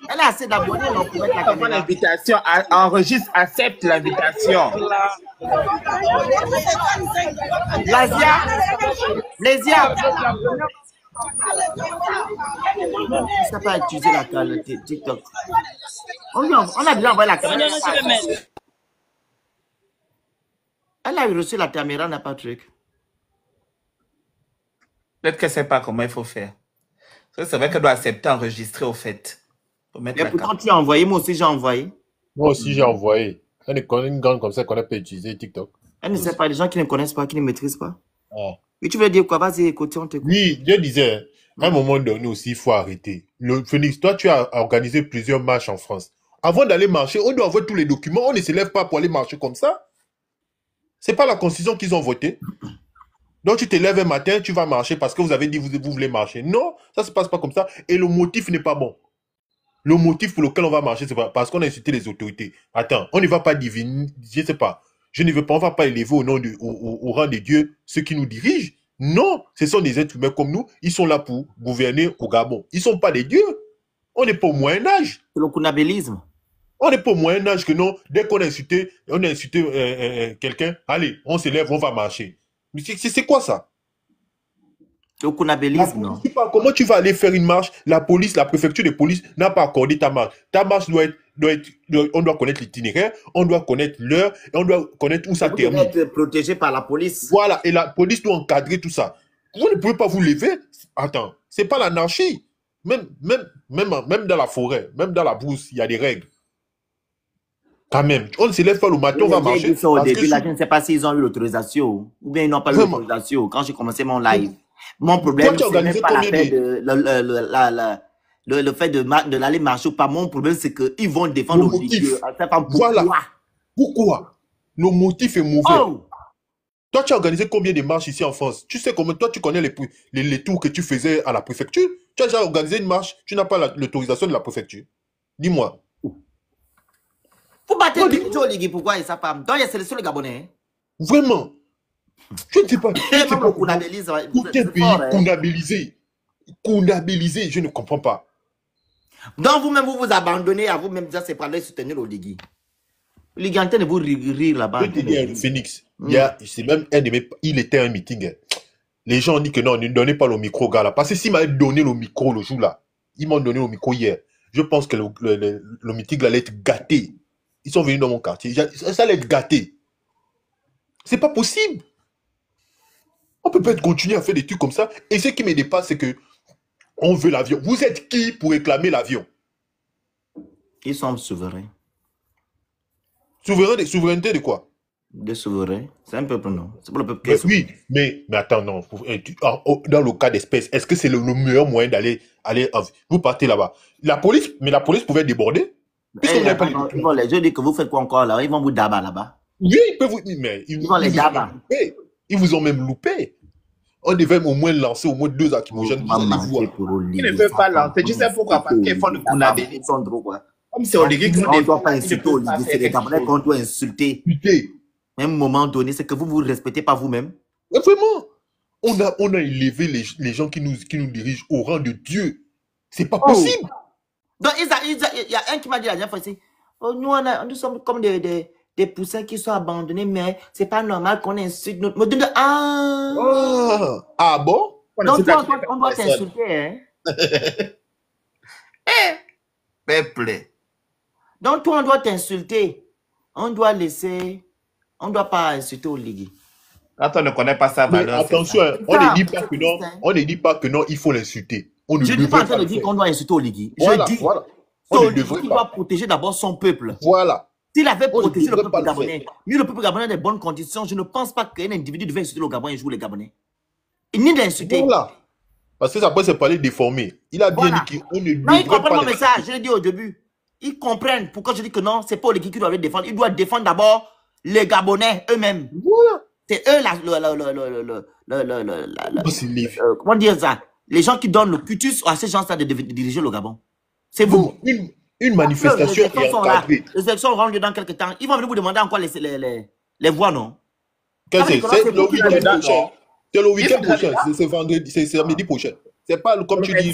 Elle a assez d'abonnés, non, pour mettre la caméra. L'invitation, enregistre, accepte l'invitation. Lésia. Ça peut utiliser le TikTok. On a déjà envoyé la caméra. Elle a reçu la caméra, n'a pas de truc. Peut-être qu'elle ne sait pas comment il faut faire. C'est vrai qu'elle doit accepter enregistrer au fait. Et pourtant, tu as envoyé, moi aussi j'ai envoyé. Moi aussi j'ai envoyé. Elle est une grande comme ça qu'on a pas utilisé TikTok. Elle ne sait pas, les gens qui ne connaissent pas, qui ne maîtrisent pas. Ah. Et tu veux dire quoi? Vas-y, écoute, on t'écoute. Oui, je disais, à un moment donné aussi, il faut arrêter. Phoenix, toi, tu as organisé plusieurs marches en France. Avant d'aller marcher, on doit avoir tous les documents. On ne se lève pas pour aller marcher comme ça. C'est pas la constitution qu'ils ont votée. Donc, tu te lèves un matin, tu vas marcher parce que vous avez dit que vous voulez marcher. Non, ça se passe pas comme ça. Et le motif n'est pas bon. Le motif pour lequel on va marcher, c'est parce qu'on a insulté les autorités. Attends, on ne va pas diviner, je sais pas. Je ne veux pas, on ne va pas élever au rang de Dieu ceux qui nous dirigent. Non, ce sont des êtres humains comme nous. Ils sont là pour gouverner au Gabon. Ils ne sont pas des dieux. On n'est pas au Moyen-Âge. C'est le kunabélisme. On n'est pas au Moyen-Âge que non. Dès qu'on a insulté, quelqu'un, allez, on se lève, on va marcher. Mais c'est quoi ça? Le kunabélisme, non? Comment tu vas aller faire une marche? La police, la préfecture de police n'a pas accordé ta marche. Ta marche on doit connaître l'itinéraire, on doit connaître l'heure, et on doit connaître où ça termine. Vous devez être protégé par la police. Voilà, et la police doit encadrer tout ça. Vous ne pouvez pas vous lever. Attends, c'est pas l'anarchie. Même dans la forêt, même dans la brousse, il y a des règles. Quand même, on ne se lève pas le matin, on va marcher. Au début, là, je ne sais pas s'ils ont eu l'autorisation ou bien ils n'ont pas eu l'autorisation quand j'ai commencé mon live. Mon problème, c'est même pas le fait de l'aller marcher ou pas. Mon problème, c'est qu'ils vont défendre le motif. Voilà. Pourquoi? Le motif est mauvais. Oh! Toi, tu as organisé combien de marches ici en France? Tu sais comment, toi, tu connais les tours que tu faisais à la préfecture? Tu as déjà organisé une marche, tu n'as pas l'autorisation de la préfecture. Dis-moi. Vous battez Non, Bidjo Oligui, pourquoi et sa femme? Donc, il y a sélection les Gabonais. Vraiment. Je ne sais pas. Je ne sais pas comment. Pour quel pays Condamnabiliser, je ne comprends pas. Donc, vous-même, vous vous abandonnez à vous-même dire c'est pour aller soutenir Oligui. Oligui, en train de vous rire là-bas. Je te dis, Phoenix, c'est même un de mes. Il était à un meeting. Hein. Les gens ont dit que non, ne donnez pas le micro, gars, là. Parce que s'ils m'avaient donné le micro le jour-là, ils m'ont donné le micro hier. Je pense que le meeting là, allait être gâté. Ils sont venus dans mon quartier. Ça allait être gâté. C'est pas possible. On peut pas continuer à faire des trucs comme ça. Et ce qui me dépasse, c'est que on veut l'avion. Vous êtes qui pour réclamer l'avion? Ils sont souverains. Souveraineté de quoi? Des souverains. C'est un peuple, non? C'est pour le peuple qui est Oui, mais attends, non. Dans le cas d'espèce, est-ce que c'est le meilleur moyen d'aller. Vous partez là-bas. La police pouvait déborder. Je dis que vous faites quoi encore là? Ils vont vous dabat là-bas. Oui, ils peuvent vous. Mais ils vont les dabat. Ils vous ont même loupé. On devait au moins lancer au moins 2 lacrymogènes. Ils ne peuvent pas lancer. Tu sais pourquoi? Parce qu'ils font le Kounabé. Comme c'est Oligui qu'on ne doit pas insulter Oligui. C'est les Gabonais qu'on doit insulter. À un moment donné, c'est que vous ne vous respectez pas vous-même. Vraiment. On a élevé les gens qui nous dirigent au rang de Dieu. C'est pas possible. Donc, il y a un qui m'a dit la dernière fois ici, nous sommes comme des poussins qui sont abandonnés, mais c'est pas normal qu'on insulte notre mode de... Ah bon? Donc, on doit t'insulter, hein? Peuple. Donc, toi, on doit t'insulter. On doit laisser... On ne doit pas insulter Oligui. Quand on ne connaît pas sa valeur. Attention, on ne dit pas que non. On ne dit pas que non, il faut l'insulter. Je ne dis pas en train de dire qu'on doit insulter Oligui. Voilà, je dis qu'il doit protéger d'abord son peuple. Voilà. S'il avait protégé le peuple gabonais, mis le peuple gabonais dans de bonnes conditions, je ne pense pas qu'un individu devait insulter le Gabon et jouer les Gabonais. Ni d'insulter. Voilà. Parce que après, c'est parler déformé. Il a bien dit qu'on ne devrait pas... Non, ils comprennent mon message, je l'ai dit au début. Ils comprennent pourquoi je dis que non, c'est pas Oligui qui doit le défendre. Il doit défendre d'abord les Gabonais eux-mêmes. Voilà. C'est eux, comment dire ça? Les gens qui donnent le cutus à ces gens-là de diriger le Gabon. C'est vous. Une manifestation est encadrée. Les élections auront lieu dans quelques temps. Ils vont venir vous demander encore les voix, non? C'est le week-end prochain. C'est le week-end prochain. C'est vendredi, c'est samedi prochain. C'est pas comme tu dis.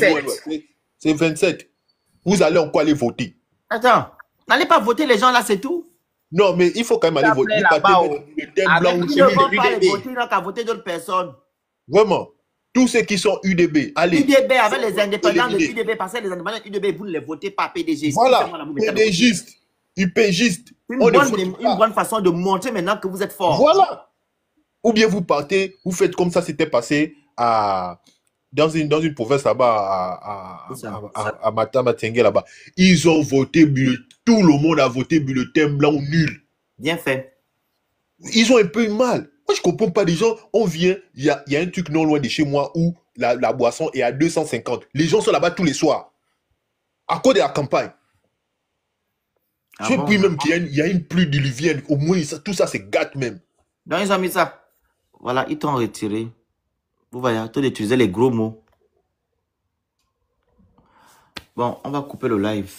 C'est 27. Vous allez encore aller voter. Attends. N'allez pas voter les gens là, c'est tout. Non, mais il faut quand même aller voter. Ils ne vont pas aller voter, ils n'ont qu'à voter d'autres personnes. Vraiment. Tous ceux qui sont UDB, allez. UDB avec les indépendants de UDB, parce que les indépendants de UDB, vous ne les votez pas PDG. Voilà, PDGistes, UPGistes. Une bonne façon de montrer maintenant que vous êtes fort. Voilà. Ou bien vous partez, vous faites comme ça s'était passé dans une province là-bas, à Matamatengue là-bas. Ils ont voté, tout le monde a voté bulletin blanc nul. Bien fait. Ils ont un peu mal. Moi, je ne comprends pas. Les gens, on vient, il y a un truc non loin de chez moi où la boisson est à 250. Les gens sont là-bas tous les soirs. À cause de la campagne. Je puis même qu'il y a une pluie diluvienne. Au moins, tout ça, c'est gâte même. Donc, ils ont mis ça. Voilà, ils t'ont retiré. Vous voyez, tu d'utiliser les gros mots. Bon, on va couper le live.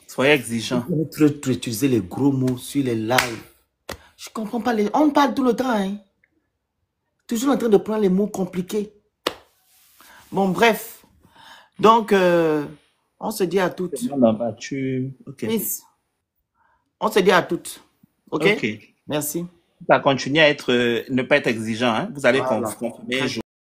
Soyez exigeants. On peut utiliser les gros mots sur les lives. Je ne comprends pas. On parle tout le temps. Hein? Toujours en train de prendre les mots compliqués. Bon, bref. Donc, on se dit à toutes. Okay. Miss, on se dit à toutes. OK? Merci. Ça continue à ne pas être exigeant. Hein? Vous allez confirmer.